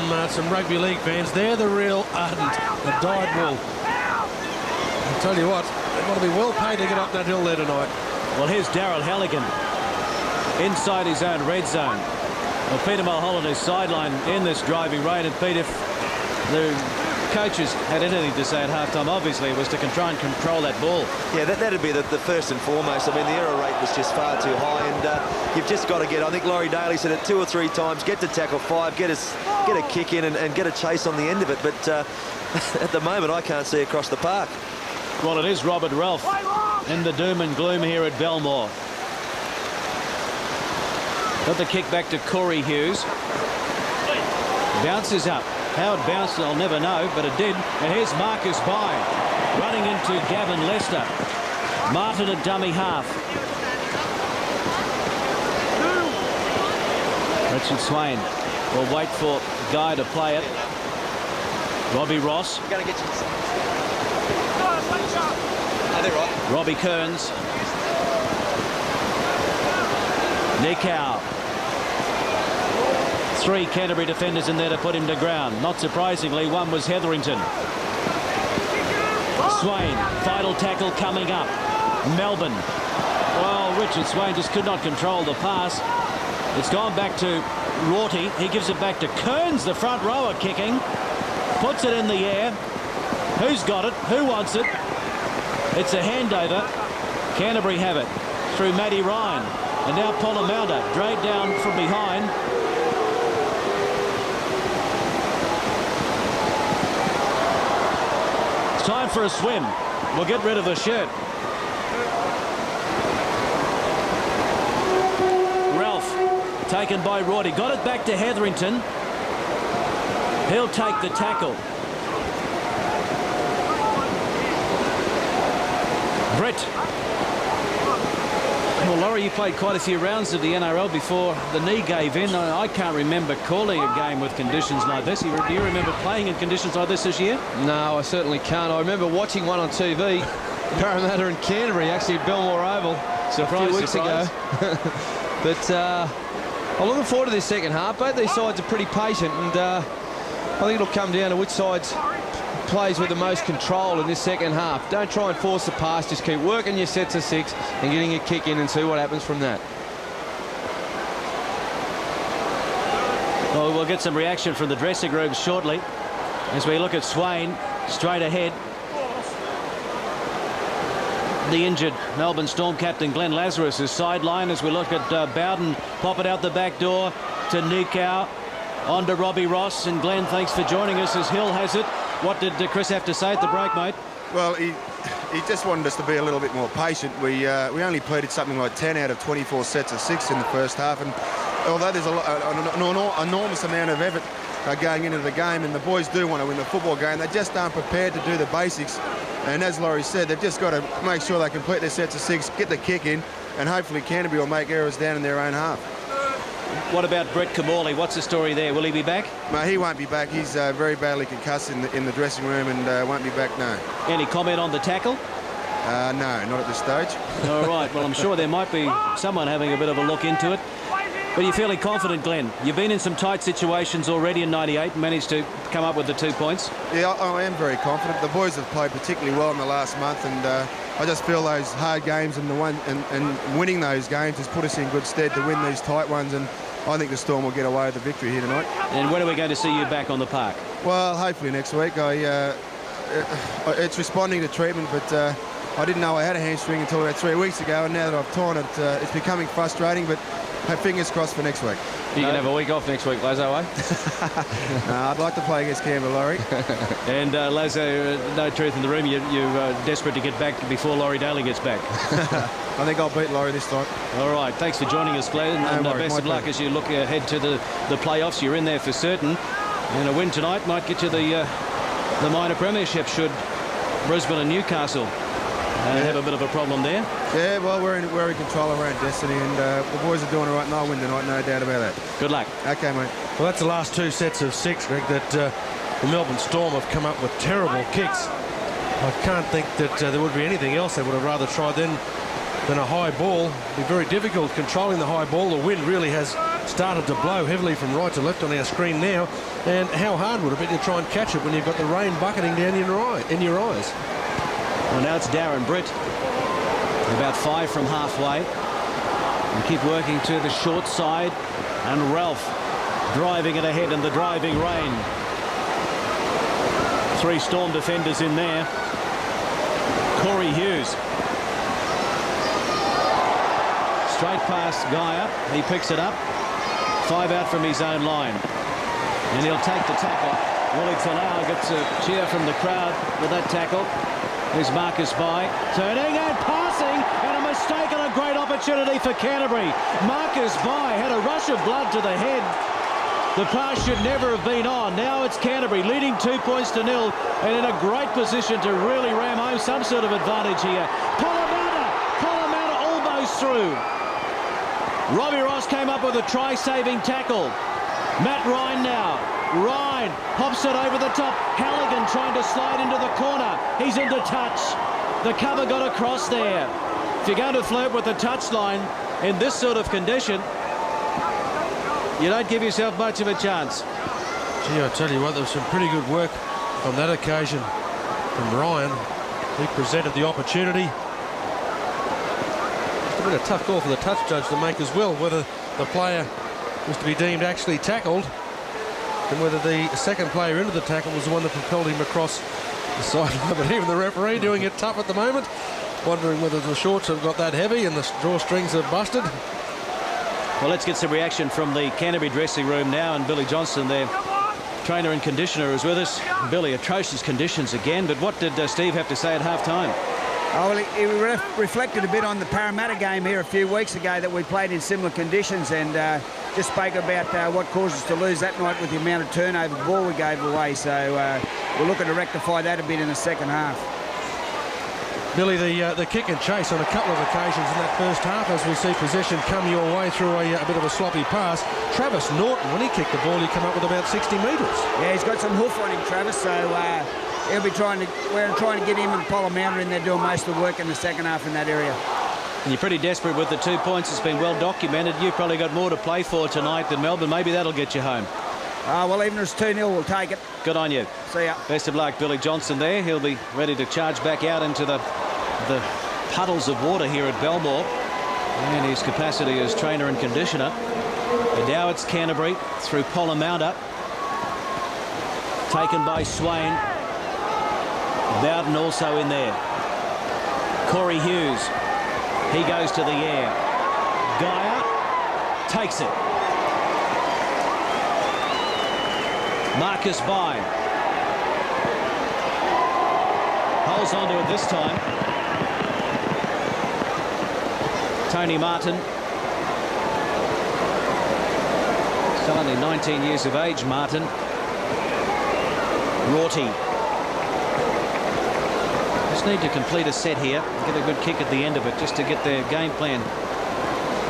rugby league fans. They're the real ardent, the dyed wool. I'll tell you what, they want to be well paid to get up that hill there tonight. Well, here's Daryl Halligan inside his own red zone. Well, Peter Mulholland is sidelined in this driving rain, and Pete, if the coaches had anything to say at halftime, obviously it was to try and control that ball. Yeah, that'd be the first and foremost. I mean, the error rate was just far too high, and you've just got to get, I think Laurie Daly said it 2 or 3 times, get to tackle 5, get a kick in and get a chase on the end of it. But at the moment, I can't see across the park. Well, it is Robert Ralph in the doom and gloom here at Belmore. Got the kick back to Corey Hughes. Bounces up. How it bounced, I'll never know, but it did. And here's Marcus Bai running into Gavin Lester. Martin at dummy half. Richard Swain will wait for Guy to play it. Robbie Ross. Robbie Kearns. Nikau. 3 Canterbury defenders in there to put him to ground. Not surprisingly, one was Hetherington. Swain, final tackle coming up. Melbourne. Well, Richard Swain just could not control the pass. It's gone back to Rorty. He gives it back to Kearns, the front rower, kicking. Puts it in the air. Who's got it? Who wants it? It's a handover. Canterbury have it through Matty Ryan. And now Polamaunda dragged down from behind. It's time for a swim. We'll get rid of the shirt. Ralph taken by Rorty. Got it back to Hetherington. He'll take the tackle. Brett. Well, Laurie, you played quite a few rounds of the NRL before the knee gave in. I can't remember calling a game with conditions like this. Do you remember playing in conditions like this year? No, I certainly can't. I remember watching one on TV. Parramatta and Canterbury, actually at Belmore Oval a few weeks ago. But I'm looking forward to this second half. Both these sides are pretty patient, and I think it'll come down to which side's plays with the most control in this second half. Don't try and force the pass, just keep working your sets of 6 and getting a kick in and see what happens from that. Well, we'll get some reaction from the dressing room shortly as we look at Swain straight ahead. The injured Melbourne Storm captain Glenn Lazarus is sidelined as we look at Bowden pop it out the back door to Nikau. On to Robbie Ross, and Glenn, thanks for joining us as Hill has it. What did Chris have to say at the break, mate? Well, he just wanted us to be a little bit more patient. We only pleaded something like 10 out of 24 sets of 6 in the first half, and although there's an enormous amount of effort going into the game, and the boys do want to win the football game, they just aren't prepared to do the basics. And as Laurie said, they've just got to make sure they complete their sets of 6, get the kick in, and hopefully Canterbury will make errors down in their own half. What about Brett Kamali? What's the story there? Will he be back? No, he won't be back. He's very badly concussed in the dressing room and won't be back, no. Any comment on the tackle? No, not at this stage. All right, well, I'm sure there might be someone having a bit of a look into it. But you're feeling confident, Glenn? You've been in some tight situations already in 98 and managed to come up with the 2 points. Yeah, I am very confident. The boys have played particularly well in the last month, and I just feel those hard games and winning those games has put us in good stead to win these tight ones, and I think the Storm will get away with the victory here tonight. And when are we going to see you back on the park? Well, hopefully next week. It's responding to treatment, but I didn't know I had a hamstring until about 3 weeks ago, and now that I've torn it, it's becoming frustrating, but have fingers crossed for next week. You can have a week off next week, Lazo, eh? I'd like to play against Canberra, Laurie. And Lazo, no truth in the room, you're desperate to get back before Laurie Daly gets back. I think I'll beat Laurie this time. All right, thanks for joining us, Glenn, and best of luck as you look ahead to the playoffs. You're in there for certain, and a win tonight might get you the minor premiership should Brisbane and Newcastle have a bit of a problem there. Yeah, well, we're in control of our own destiny, and the boys are doing all right, and I'll win tonight, no doubt about that. Good luck. Okay, mate. Well, that's the last 2 sets of 6, Greg, that the Melbourne Storm have come up with terrible kicks. I can't think that there would be anything else they would have rather tried than a high ball. It'd be very difficult controlling the high ball. The wind really has started to blow heavily from right to left on our screen now, and how hard would it be to try and catch it when you've got the rain bucketing down in your eyes? Well, now it's Darren Britt, about 5 from halfway. And keep working to the short side, and Ralph driving it ahead in the driving rain. 3 Storm defenders in there. Corey Hughes. Straight past Gaia. He picks it up. 5 out from his own line. And he'll take the tackle. Willie Talau gets a cheer from the crowd with that tackle. There's Marcus Bai turning and passing, and a mistake and a great opportunity for Canterbury. Marcus Bai had a rush of blood to the head. The pass should never have been on. Now it's Canterbury leading 2 points to 0 and in a great position to really ram home some sort of advantage here. Polamaunda almost through. Robbie Ross came up with a try-saving tackle. Matt Ryan now. Ryan pops it over the top. Halligan trying to slide into the corner. He's into touch. The cover got across there. If you're going to flirt with the touchline, in this sort of condition, you don't give yourself much of a chance. Gee, I tell you what, there was some pretty good work on that occasion from Ryan. He presented the opportunity. It's been a tough call for the touch judge to make as well, whether the player was to be deemed actually tackled and whether the second player into the tackle was the one that propelled him across the sideline. But even the referee doing it tough at the moment, wondering whether the shorts have got that heavy and the drawstrings are busted. Well, let's get some reaction from the Canterbury dressing room now, and Billy Johnson, their trainer and conditioner, is with us. Billy, atrocious conditions again, but what did Steve have to say at half-time? Oh, well, he reflected a bit on the Parramatta game here a few weeks ago that we played in similar conditions, and just spoke about what caused us to lose that night with the amount of turnover ball we gave away. So we're looking to rectify that a bit in the second half. Billy, the kick and chase on a couple of occasions in that first half, as we see possession come your way through a bit of a sloppy pass. Travis Norton, when he kicked the ball, he came up with about 60 metres. Yeah, he's got some hoof on him, Travis, so we're trying to get him and Polamatta in there doing most of the work in the second half in that area. And you're pretty desperate with the 2 points. It's been well documented. You've probably got more to play for tonight than Melbourne. Maybe that'll get you home. Well, even if it's 2-0, we'll take it. Good on you. See ya. Best of luck, Billy Johnson there. He'll be ready to charge back out into the puddles of water here at Belmore and his capacity as trainer and conditioner. But now it's Canterbury through Polamatta. Taken by Swain. Bowden also in there. Corey Hughes. He goes to the air. Geyer takes it. Marcus Bye holds on to it this time. Tony Martin. Still only 19 years of age, Martin. Rorty. Just need to complete a set here and get a good kick at the end of it just to get their game plan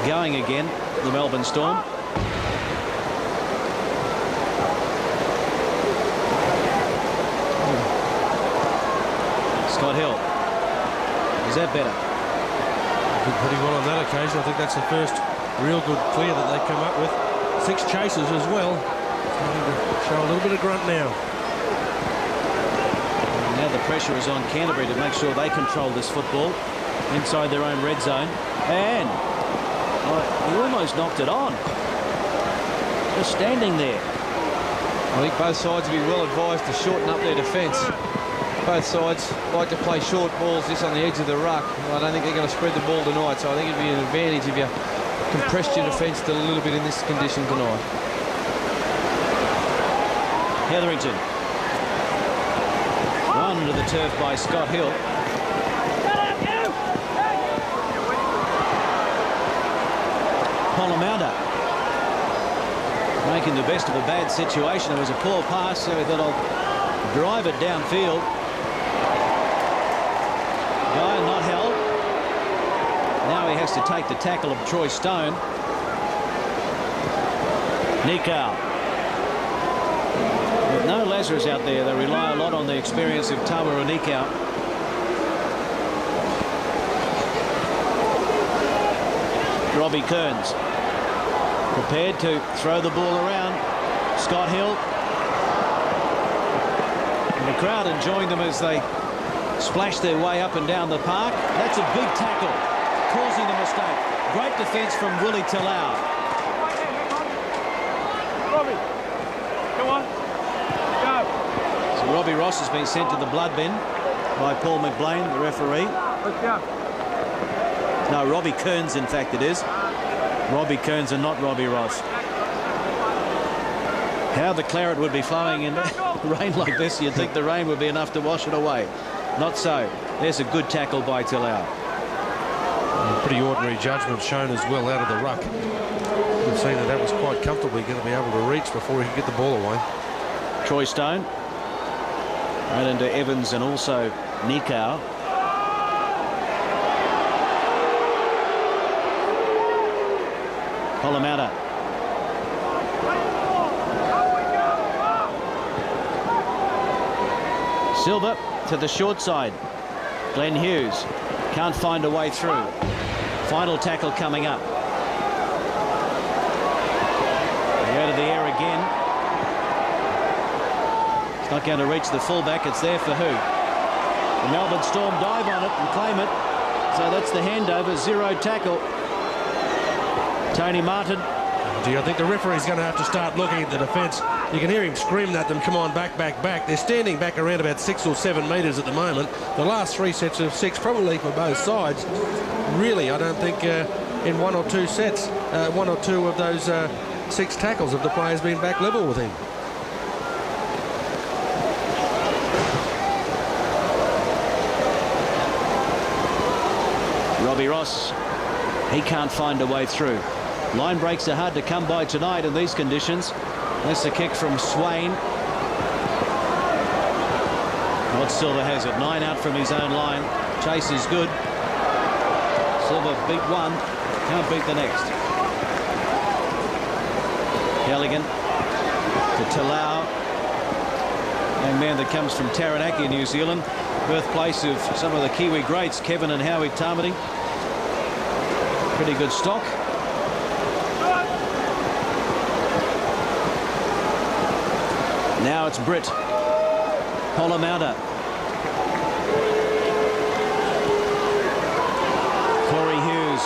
going again, the Melbourne Storm. Scott Hill. Is that better? Did pretty well on that occasion. I think that's the first real good clear that they come up with. 6 chases as well. Starting to show a little bit of grunt now. And now the pressure is on Canterbury to make sure they control this football inside their own red zone. And he almost knocked it on. Just standing there. I think both sides would be well advised to shorten up their defence. Both sides like to play short balls just on the edge of the ruck. I don't think they're going to spread the ball tonight, so I think it'd be an advantage if you compressed your defence a little bit in this condition tonight. Hetherington. Run into the turf by Scott Hill. Polamatta making the best of a bad situation. It was a poor pass, so he thought, I'll drive it downfield. Guy not held. Now he has to take the tackle of Troy Stone. Nikau. With no Lazarus out there, they rely a lot on the experience of Tawa Nikau. Robbie Kearns prepared to throw the ball around. Scott Hill. And the crowd enjoying them as they splash their way up and down the park. That's a big tackle, causing the mistake. Great defence from Willie Talau. Robbie, come on, go. So Robbie Ross has been sent to the blood bin by Paul McBlain, the referee. Let's go. No, Robbie Kearns, in fact, it is. Robbie Kearns and not Robbie Ross. How the claret would be flowing in rain like this, you'd think the rain would be enough to wash it away. Not so. There's a good tackle by Talau. Pretty ordinary judgment shown as well out of the ruck. You've seen that was quite comfortably going to be able to reach before he could get the ball away. Troy Stone. Right into Evans and also Nikau. Polamatta. Silva to the short side. Glenn Hughes can't find a way through. Final tackle coming up. It's not going to reach the fullback. It's there for who? The Melbourne Storm dive on it and claim it. So that's the handover. 0 tackle. Tony Martin. Gee, I think the referee's going to have to start looking at the defence. You can hear him screaming at them, come on, back, back, back. They're standing back around about 6 or 7 metres at the moment. The last 3 sets of 6, probably for both sides. Really, I don't think in 1 or 2 sets, 1 or 2 of those 6 tackles have the players been back level with him. Robbie Ross, he can't find a way through. Line breaks are hard to come by tonight in these conditions. That's a kick from Swain. Rod Silver has it. 9 out from his own line. Chase is good. Silver beat one. Can't beat the next. Halligan to Talau. Young man that comes from Taranaki, New Zealand. Birthplace of some of the Kiwi greats, Kevin and Howie Tamati. Pretty good stock. Now it's Britt. Polomauta. Corey Hughes.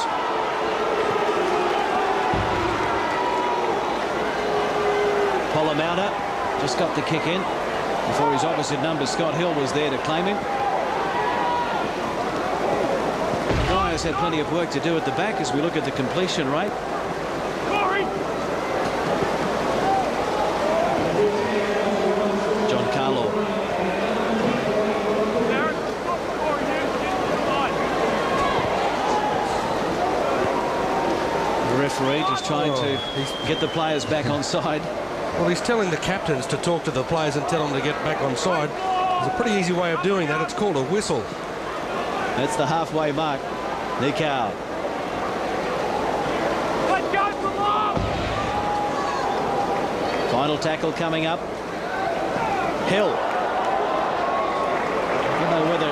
Polomauta just got the kick in before his opposite number, Scott Hill, was there to claim him. Guy has had plenty of work to do at the back as we look at the completion rate. John Carlo. The referee just trying to get the players back on side. Well, he's telling the captains to talk to the players and tell them to get back on side. There's a pretty easy way of doing that. It's called a whistle. That's the halfway mark. Nikau. Final tackle coming up. Hill. I don't know whether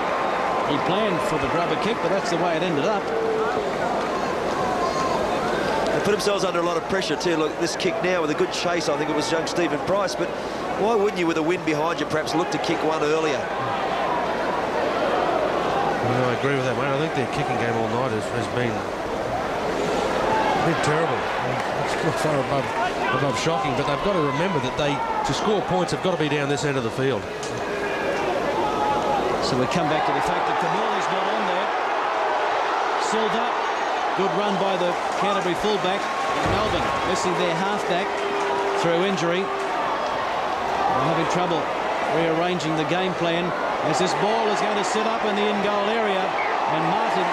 he planned for the grubber kick, but that's the way it ended up. They put themselves under a lot of pressure too. Look, this kick now with a good chase, I think it was young Stephen Price, but why wouldn't you, with a wind behind you, perhaps look to kick one earlier? Well, I agree with that, mate. I think their kicking game all night has been terrible. It's not far above shocking, but they've got to remember that to score points, have got to be down this end of the field. So we come back to the fact that Kamali's not on there. Silva, good run by the Canterbury fullback. Melbourne missing their halfback through injury. They're having trouble rearranging the game plan as this ball is going to sit up in the in-goal area, and Martin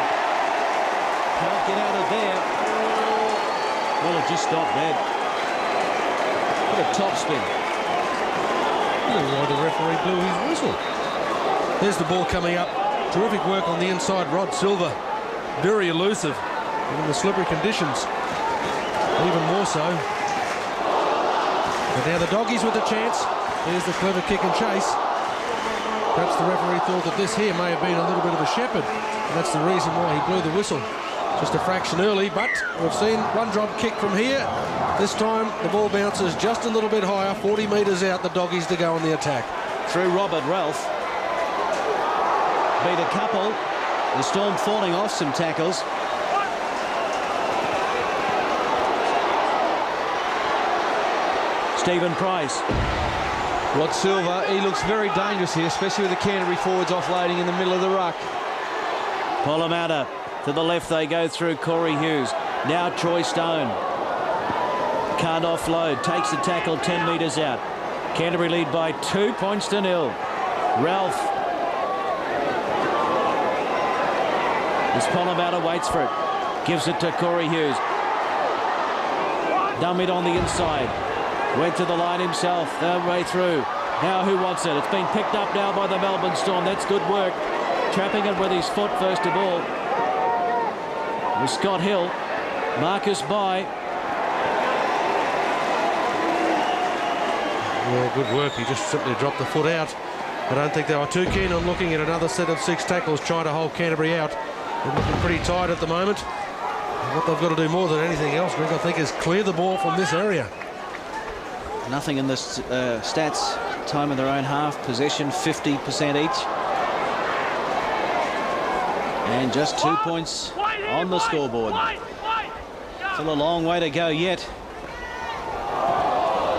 can't get out of there. Well, it just stopped dead. What a top spin. I don't know why the referee blew his whistle. There's the ball coming up. Terrific work on the inside. Rod Silver, very elusive in the slippery conditions, even more so. But now the doggies with the chance. There's the clever kick and chase. Perhaps the referee thought that this here may have been a little bit of a shepherd, and that's the reason why he blew the whistle. Just a fraction early, but we've seen one drop kick from here. This time the ball bounces just a little bit higher, 40 metres out, the doggies to go on the attack. Through Robert Ralph. Beat a couple. The Storm falling off some tackles. Stephen Price. Rod Silver, he looks very dangerous here, especially with the Canterbury forwards offloading in the middle of the ruck. Polomauta to the left, they go through Corey Hughes. Now Troy Stone. Can't offload, takes the tackle 10 metres out. Canterbury lead by 2 points to 0. Ralph. As Polomauta waits for it. Gives it to Corey Hughes. Dummied on the inside. Went to the line himself, the way through. Now who wants it? It's been picked up now by the Melbourne Storm. That's good work. Trapping it with his foot first of all. With Scott Hill. Marcus by. Well, good work. He just simply dropped the foot out. I don't think they were too keen on looking at another set of 6 tackles, trying to hold Canterbury out. They're looking pretty tight at the moment. What they've got to do more than anything else, Greg, I think, is clear the ball from this area. Nothing in the stats time in their own half. Possession 50% each. And just 2 points on the scoreboard. Still a long way to go yet.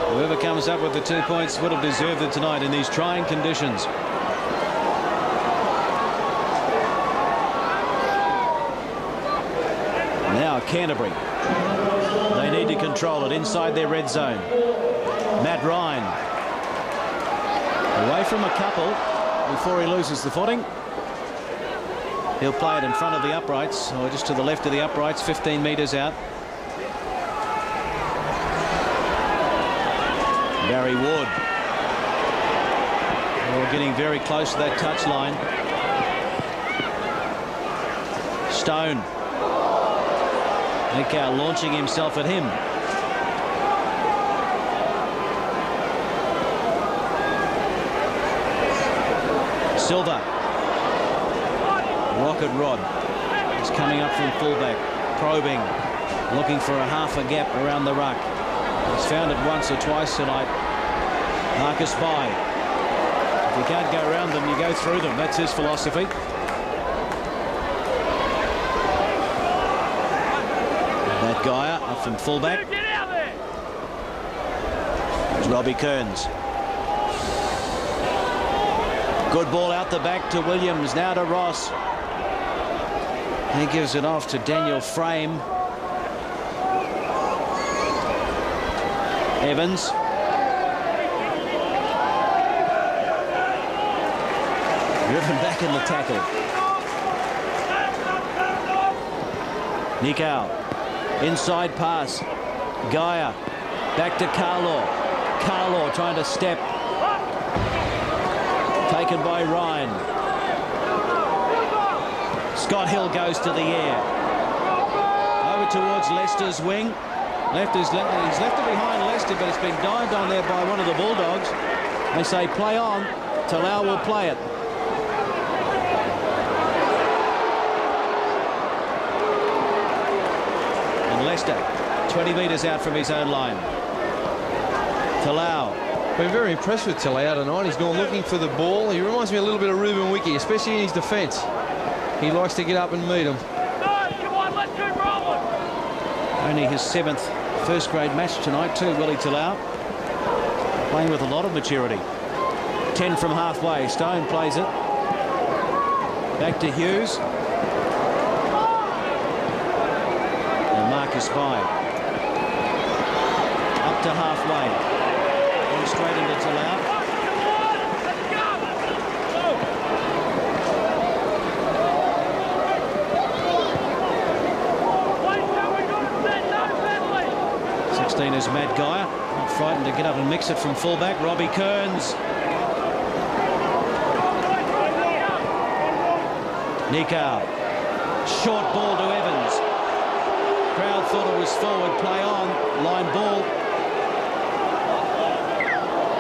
Whoever comes up with the 2 points would have deserved it tonight in these trying conditions. Now Canterbury. They need to control it inside their red zone. Matt Ryan. Away from a couple before he loses the footing. He'll play it in front of the uprights, or just to the left of the uprights, 15 metres out. Barry Ward. We're getting very close to that touch line. Stone. Nikau launching himself at him. Silva. Rocket Rod is coming up from fullback, probing, looking for a half a gap around the ruck. He's found it once or twice tonight. Marcus Bai. If you can't go around them, you go through them. That's his philosophy. That guy up from fullback. It's Robbie Kearns. Good ball out the back to Williams. Now to Ross. He gives it off to Daniel Frame. Evans. Driven back in the tackle. Nikau. Inside pass. Gaia. Back to Carlaw. Carlaw trying to step. Taken by Ryan. Scott Hill goes to the air. Over towards Leicester's wing. He's left it behind Leicester, but it's been dived on there by one of the Bulldogs. They say play on. Talau will play it. And Leicester 20 metres out from his own line. Talau. Been very impressed with Talau tonight. He's gone looking for the ball. He reminds me a little bit of Ruben Wiki, especially in his defence. He likes to get up and meet him. Only his 7th first-grade match tonight too, Willie Talau. Playing with a lot of maturity. 10 from halfway. Stone plays it. Back to Hughes. And Marcus Bai. Up to halfway. And straight into Talau. Is Matt Geyer, not frightened to get up and mix it from fullback. Robbie Kearns. Nikau. Short ball to Evans. Crowd thought it was forward, play on, line ball.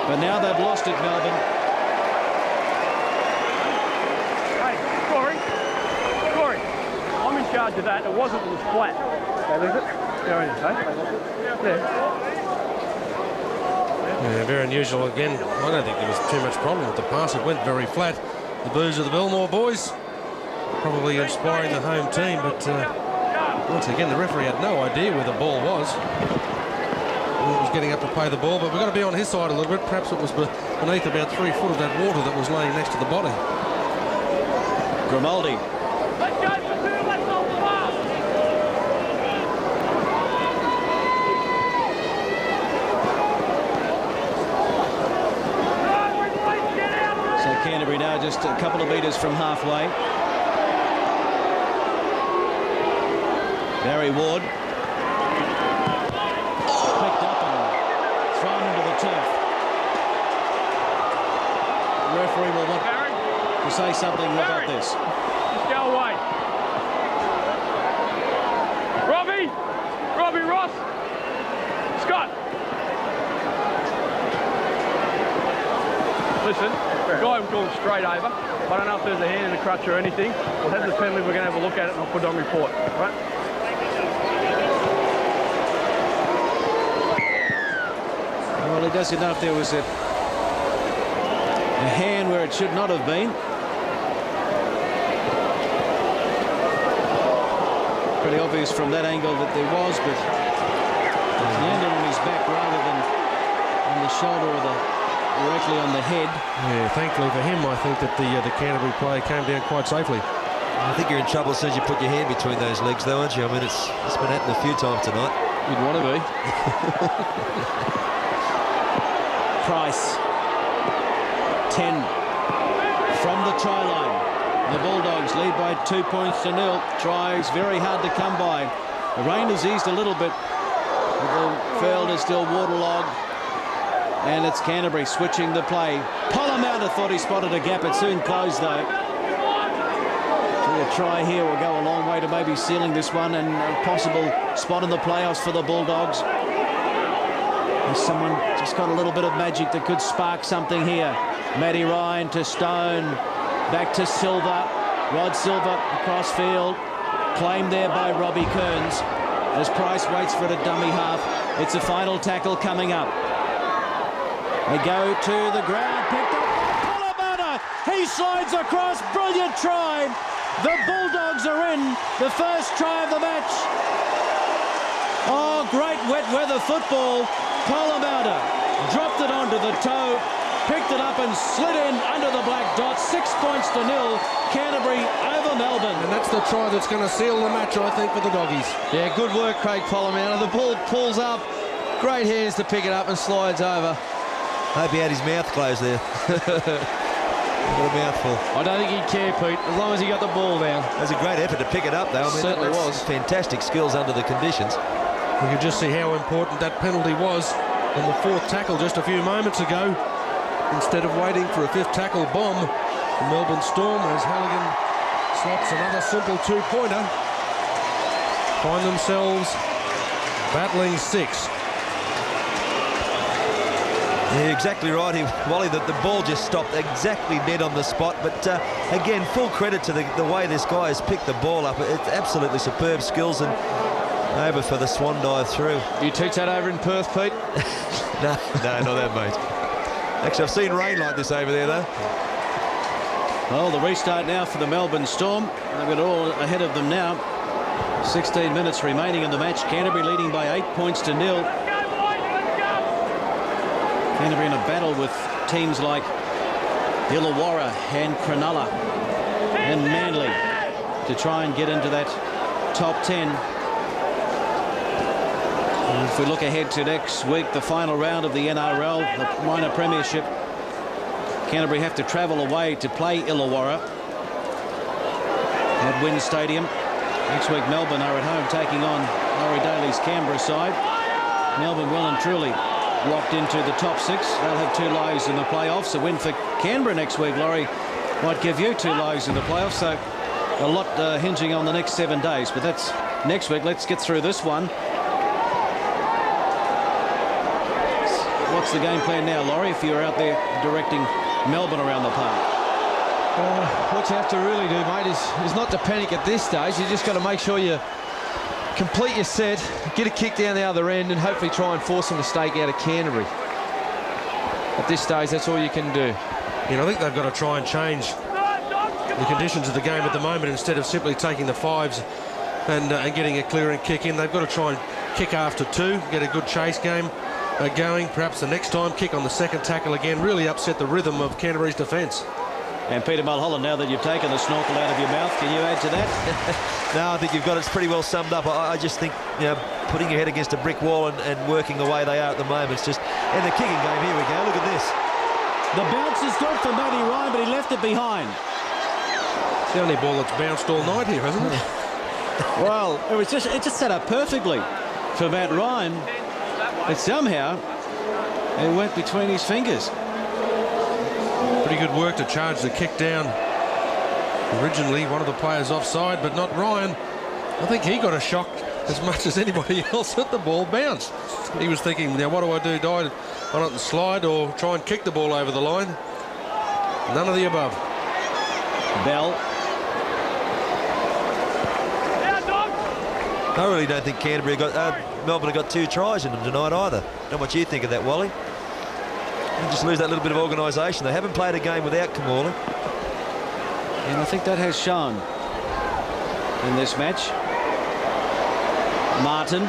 But now they've lost it, Melbourne. Hey, Corey, I'm in charge of that. It wasn't, it was flat. Okay, leave it. Yeah, very unusual again. I don't think there was too much problem with the pass. It went very flat. The boos of the Belmore boys probably inspiring the home team, but once again the referee had no idea where the ball was. He was getting up to play the ball, but we've got to be on his side a little bit. Perhaps it was beneath about 3 foot of that water that was laying next to the body. Grimaldi. Canterbury now just a couple of metres from halfway. Barry Ward. Picked up and thrown into the turf. The referee will want to say something about this. Just go away. Robbie Ross. Scott. Listen. The guy will call him straight over. I don't know if there's a hand in the crutch or anything. We'll have the penalty. We're going to have a look at it and I'll put it on report. Right? Well, he doesn't know if there was a A hand where it should not have been. Pretty obvious from that angle that there was, but it landed on his back rather than on the shoulder or directly on the head. Yeah, thankfully for him, I think that the Canterbury player came down quite safely. I think you're in trouble as soon as you put your hand between those legs, though, aren't you? I mean, it's been happening a few times tonight. You'd want to be. Price. 10 from the try line. The Bulldogs lead by 2 points to 0. Tries very hard to come by. The rain has eased a little bit. The field is still waterlogged. And it's Canterbury switching the play. Polamatta thought he spotted a gap. It soon closed, though. A try here will go a long way to maybe sealing this one and a possible spot in the playoffs for the Bulldogs. There's someone just got a little bit of magic that could spark something here. Matty Ryan to Stone, back to Silva. Rod Silva across field, claimed there by Robbie Kearns. As Price waits for it at dummy half, it's a final tackle coming up. They go to the ground, picked up by Polamatta. He slides across, brilliant try. The Bulldogs are in, the first try of the match. Oh, great wet weather football. Polamatta dropped it onto the toe, picked it up and slid in under the black dot. 6 points to 0. Canterbury over Melbourne. And that's the try that's going to seal the match, I think, for the Doggies. Yeah, good work, Craig Polamatta. The ball pulls up. Great hands to pick it up and slides over. Hope he had his mouth closed there. What a mouthful. I don't think he'd care, Pete, as long as he got the ball down. It was a great effort to pick it up, though. I mean, Certainly was. Fantastic skills under the conditions. You could just see how important that penalty was on the fourth tackle just a few moments ago. Instead of waiting for a fifth tackle bomb, the Melbourne Storm, as Halligan slots another simple two-pointer, find themselves battling 6. Yeah, exactly right. Wally, the ball just stopped exactly dead on the spot. But again, full credit to the way this guy has picked the ball up. It's absolutely superb skills, and over for the swan dive through. You teach that over in Perth, Pete? No, not that, mate. Actually, I've seen rain like this over there, though. Well, the restart now for the Melbourne Storm. They've got it all ahead of them now. 16 minutes remaining in the match. Canterbury leading by 8 points to 0. Canterbury in a battle with teams like Illawarra and Cronulla and Manly to try and get into that top 10. And if we look ahead to next week, the final round of the NRL, the minor premiership, Canterbury have to travel away to play Illawarra at Wynn Stadium. Next week, Melbourne are at home taking on Laurie Daly's Canberra side. Melbourne well and truly locked into the top 6. They'll have 2 lives in the playoffs. A win for Canberra next week, Laurie, might give you 2 lives in the playoffs. So a lot hinging on the next 7 days. But that's next week. Let's get through this one. What's the game plan now, Laurie, if you're out there directing Melbourne around the park? What you have to really do, mate, is not to panic at this stage. You just got to make sure you complete your set, get a kick down the other end, and hopefully try and force a mistake out of Canterbury. At this stage, that's all you can do. You know, I think they've got to try and change the conditions of the game at the moment. Instead of simply taking the 5s and getting a clearing kick in, they've got to try and kick after 2, get a good chase game going. Perhaps the next time kick on the second tackle again, really upset the rhythm of Canterbury's defence. And Peter Mulholland, now that you've taken the snorkel out of your mouth, can you add to that? No, I think you've got it pretty well summed up. I just think, you know, putting your head against a brick wall and working the way they are at the moment, it's just... And the kicking game, here we go, look at this. The bounce is good for Matty Ryan, but he left it behind. It's the only ball that's bounced all night here, hasn't it? Well, it just set up perfectly for Matt Ryan, but somehow it went between his fingers. Pretty good work to charge the kick down. Originally, one of the players offside, but not Ryan. I think he got a shock as much as anybody else at the ball bounced. He was thinking, now what do I do? Do I on it and slide or try and kick the ball over the line? None of the above. Bell. I really don't think Melbourne got 2 tries in them tonight either. Not what you think of that, Wally? You just lose that little bit of organisation. They haven't played a game without Kamala. And I think that has shown in this match. Martin.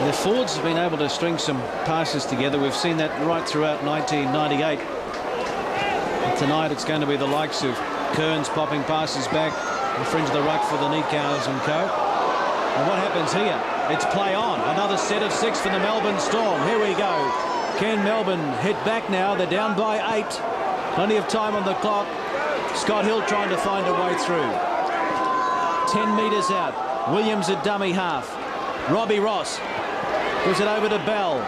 The forwards have been able to string some passes together. We've seen that right throughout 1998. And tonight it's going to be the likes of Kearns popping passes back in the fringe of the ruck for the Nicows and co. And what happens here? It's play on. Another set of 6 for the Melbourne Storm. Here we go. Can Melbourne hit back now? They're down by 8. Plenty of time on the clock. Scott Hill trying to find a way through. 10 metres out. Williams at dummy half. Robbie Ross gives it over to Bell.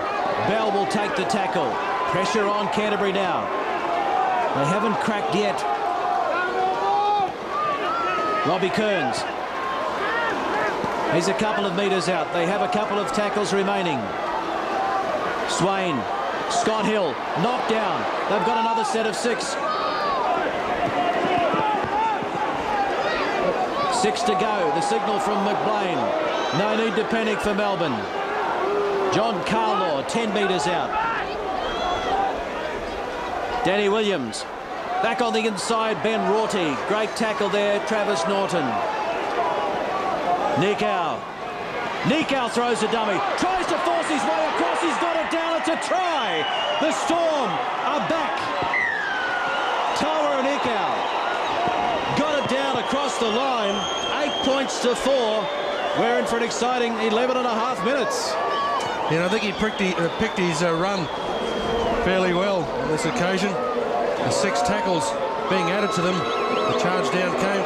Bell will take the tackle. Pressure on Canterbury now. They haven't cracked yet. Robbie Kearns. He's a couple of metres out. They have a couple of tackles remaining. Swain. Scott Hill. Knocked down. They've got another set of 6. 6 to go. The signal from McBlain. No need to panic for Melbourne. John Carlaw, 10 metres out. Danny Williams. Back on the inside, Ben Rorty. Great tackle there, Travis Norton. Nicow. Nicow throws a dummy. Tries to force his way across. He's got it down. It's a try. The Storm are back. Tawa and Nicow got it down across the line. 8 points to 4. We're in for an exciting 11 and a half minutes. Yeah, I think he picked his run fairly well on this occasion. The 6 tackles being added to them. The charge down came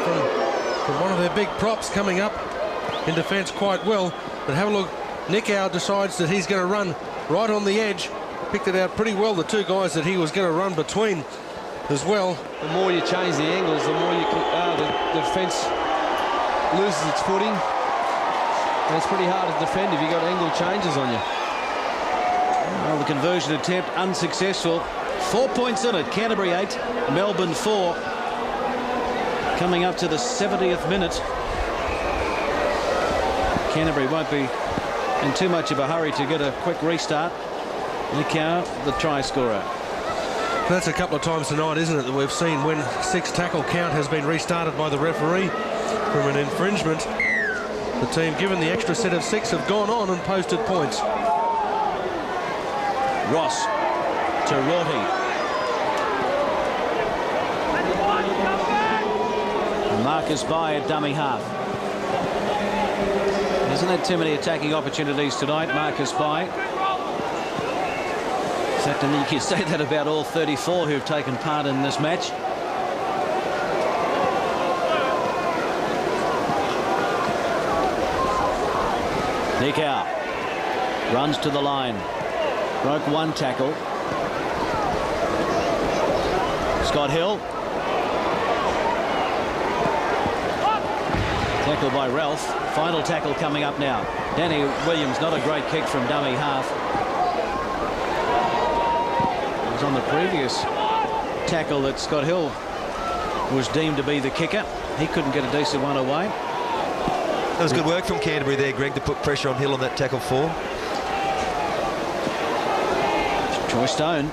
from one of their big props coming up in defence quite well. But have a look. Nicow decides that he's going to run right on the edge. Picked it out pretty well, the 2 guys that he was going to run between as well. The more you change the angles, the more you can, the defence loses its footing. And it's pretty hard to defend if you've got angle changes on you. Well, the conversion attempt unsuccessful. 4 points in it. Canterbury 8, Melbourne 4. Coming up to the 70th minute. Canterbury won't be in too much of a hurry to get a quick restart. Nicow, the try scorer. That's a couple of times tonight, isn't it, that we've seen when 6 tackle count has been restarted by the referee from an infringement. The team, given the extra set of 6, have gone on and posted points. Ross to Rorty. Marcus Bai at dummy half. Hasn't had too many attacking opportunities tonight, Marcus Bai. In fact, I think you could say that about all 34 who've taken part in this match. Nicow runs to the line. Broke 1 tackle. Scott Hill. Tackle by Ralph. Final tackle coming up now. Danny Williams, not a great kick from dummy half. It was on the previous tackle that Scott Hill was deemed to be the kicker. He couldn't get a decent one away. That was good work from Canterbury there, Greg, to put pressure on Hill on that tackle form. Troy Stone.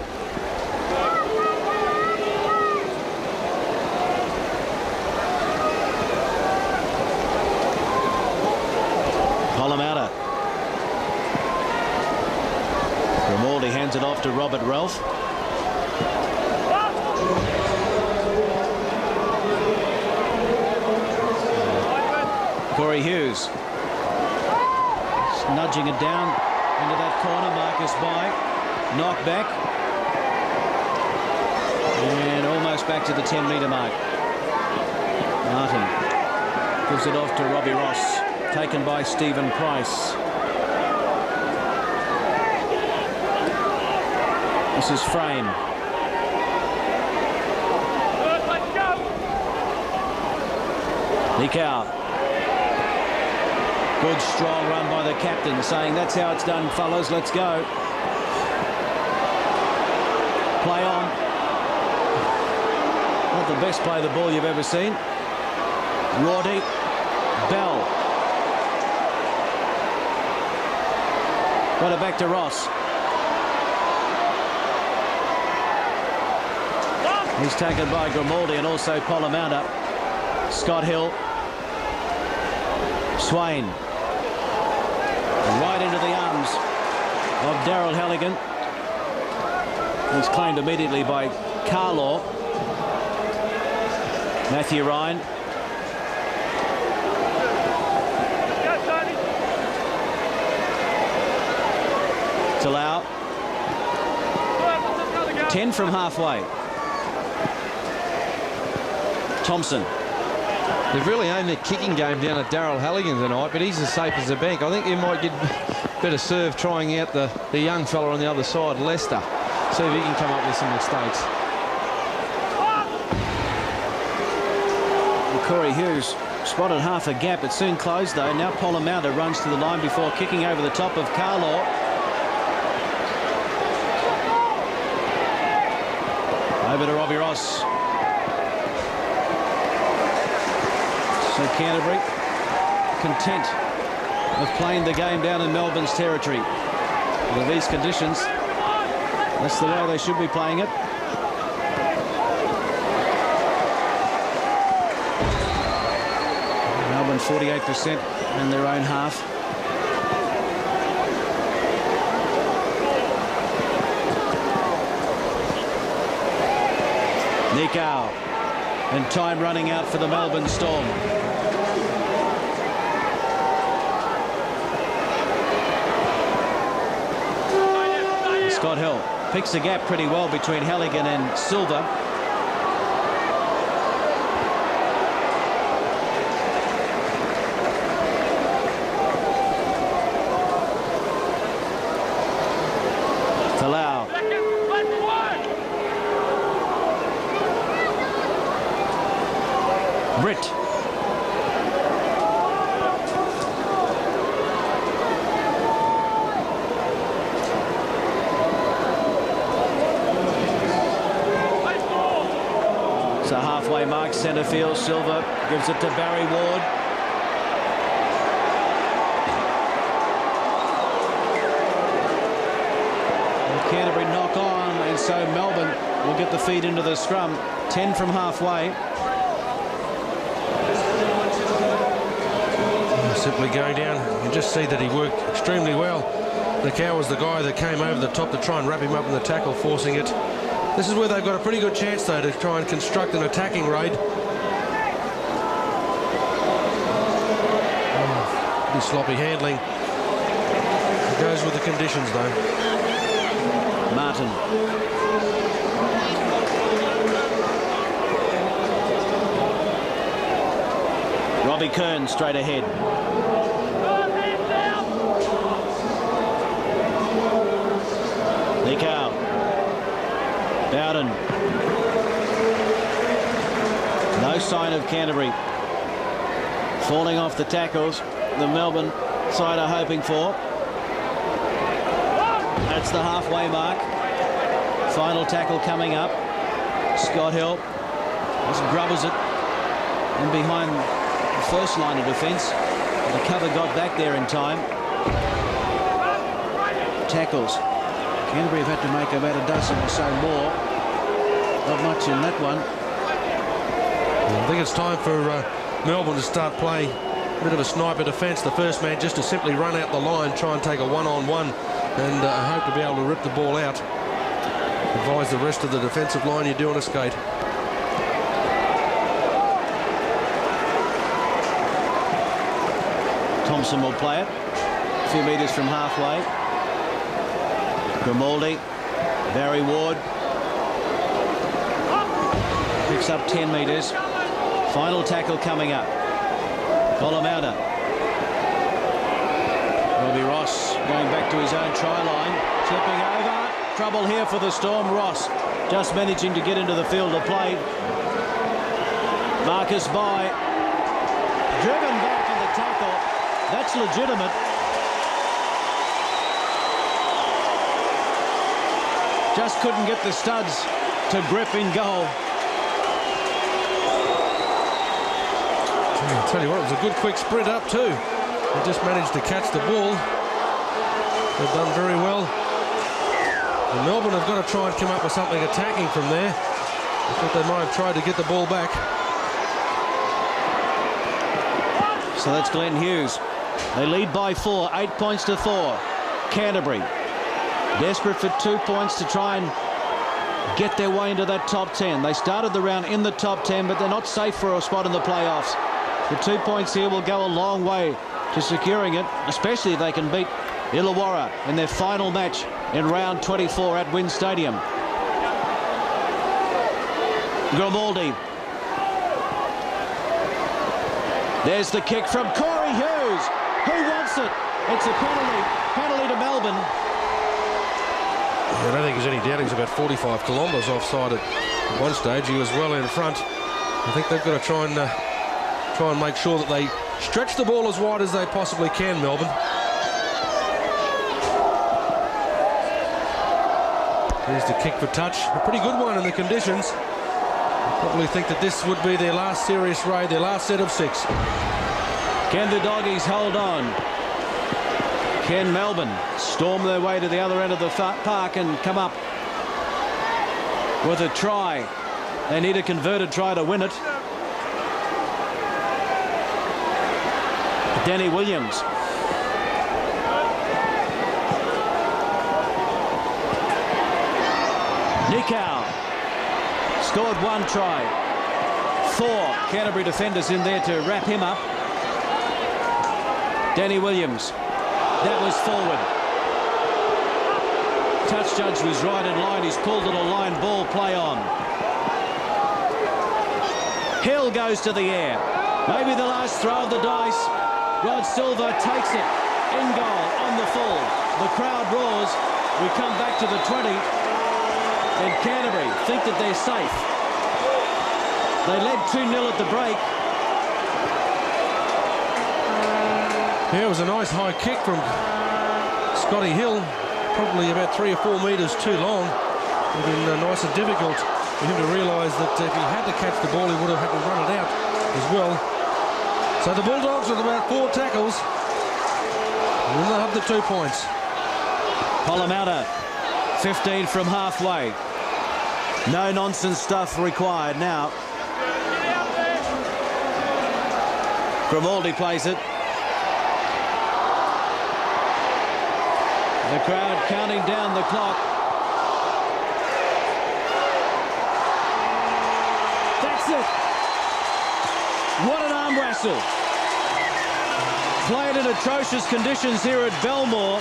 Polomata. Grimaldi hands it off to Robert Ralph. Corey Hughes. Just nudging it down into that corner. Marcus Bai. Knock back. And almost back to the 10-metre mark. Martin gives it off to Robbie Ross. Taken by Stephen Price. This is Frame. Nicow. Good strong run by the captain, saying that's how it's done, fellas, let's go. Play on. Not the best play of the ball you've ever seen. Rorty. Bell. Got it back to Ross. He's taken by Grimaldi and also Polamaunda. Scott Hill. Swain. Right into the arms of Daryl Halligan. He's claimed immediately by Carlaw. Matthew Ryan. Talau. 10 from halfway. Thompson. They've really aimed their kicking game down at Daryl Halligan tonight, but he's as safe as a bank. I think he might get better serve trying out the young fella on the other side, Lester. See if he can come up with some mistakes. Corey Hughes spotted half a gap. It soon closed though. Now Polamaunda runs to the line before kicking over the top of Carlaw. Over to Robbie Ross. So Canterbury content of playing the game down in Melbourne's territory. With these conditions, that's the way they should be playing it. Melbourne 48% in their own half. Nikau. And time running out for the Melbourne Storm. Scott Hill picks the gap pretty well between Halligan and Silva. Talau. Britt. It's a halfway mark, centre field. Silva gives it to Barry Ward. And Canterbury knock on, and so Melbourne will get the feed into the scrum. 10 from halfway. Simply go down and just see that he worked extremely well. The cow was the guy that came over the top to try and wrap him up in the tackle, forcing it. This is where they've got a pretty good chance, though, to try and construct an attacking raid. Pretty sloppy handling. It goes with the conditions, though. Martin. Robbie Kern straight ahead. Nikau. Bowden. No sign of Canterbury falling off the tackles the Melbourne side are hoping for. That's the halfway mark. Final tackle coming up. Scott Hill just grubbers it in behind the first line of defence. The cover got back there in time. Tackles. Canterbury have had to make about a dozen or so more. Not much in that one. I think it's time for Melbourne to start playing a bit of a sniper defence. The first man just to simply run out the line, try and take a one-on-one, and hope to be able to rip the ball out. Advise the rest of the defensive line you're doing a skate. Thompson will play it. A few metres from halfway. Grimaldi. Barry Ward. Picks up 10 metres. Final tackle coming up. Polamaunda. Robbie Ross going back to his own try line. Tipping over. Trouble here for the Storm. Ross just managing to get into the field of play. Marcus Bai. Driven back in the tackle. That's legitimate. Just couldn't get the studs to grip in goal. I'll tell you what, it was a good quick sprint up too. He just managed to catch the ball. They've done very well. And Melbourne have got to try and come up with something attacking from there. I thought they might have tried to get the ball back. So that's Glenn Hughes. They lead by 4, 8 points to 4. Canterbury desperate for 2 points to try and get their way into that top 10. They started the round in the top 10, but they're not safe for a spot in the playoffs. The 2 points here will go a long way to securing it, especially if they can beat Illawarra in their final match in round 24 at Wynn Stadium. Grimaldi. There's the kick from Corey Hughes. Who wants it? It's a penalty to Melbourne. I don't think there's any doubt he's about 45 kilometres offside at one stage. He was well in front. I think they've got to try and make sure that they stretch the ball as wide as they possibly can, Melbourne. Here's the kick for touch. A pretty good one in the conditions. Probably think that this would be their last serious raid, their last set of 6. Can the Doggies hold on? Can Melbourne storm their way to the other end of the park and come up with a try? They need a converted try to win it. Danny Williams. Nikau scored 1 try. 4 Canterbury defenders in there to wrap him up. Danny Williams. That was forward. Touch judge was right in line. He's pulled it a line ball. Play on. Hill goes to the air. Maybe the last throw of the dice. Rod Silver takes it. In goal on the full. The crowd roars. We come back to the 20. And Canterbury think that they're safe. They led 2-0 at the break. Yeah, it was a nice high kick from Scotty Hill. Probably about 3 or 4 metres too long. It would have been nice and difficult for him to realise that if he had to catch the ball, he would have had to run it out as well. So the Bulldogs with about 4 tackles. And they'll have the 2 points. Polamatta, 15 from halfway. No nonsense stuff required now. Grimaldi plays it. The crowd counting down the clock. That's it. What an arm wrestle. Played in atrocious conditions here at Belmore,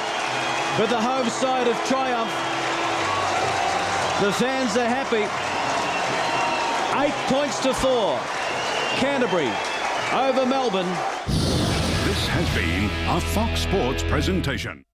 but the home side of triumph. The fans are happy. 8 points to 4. Canterbury over Melbourne. This has been a Fox Sports presentation.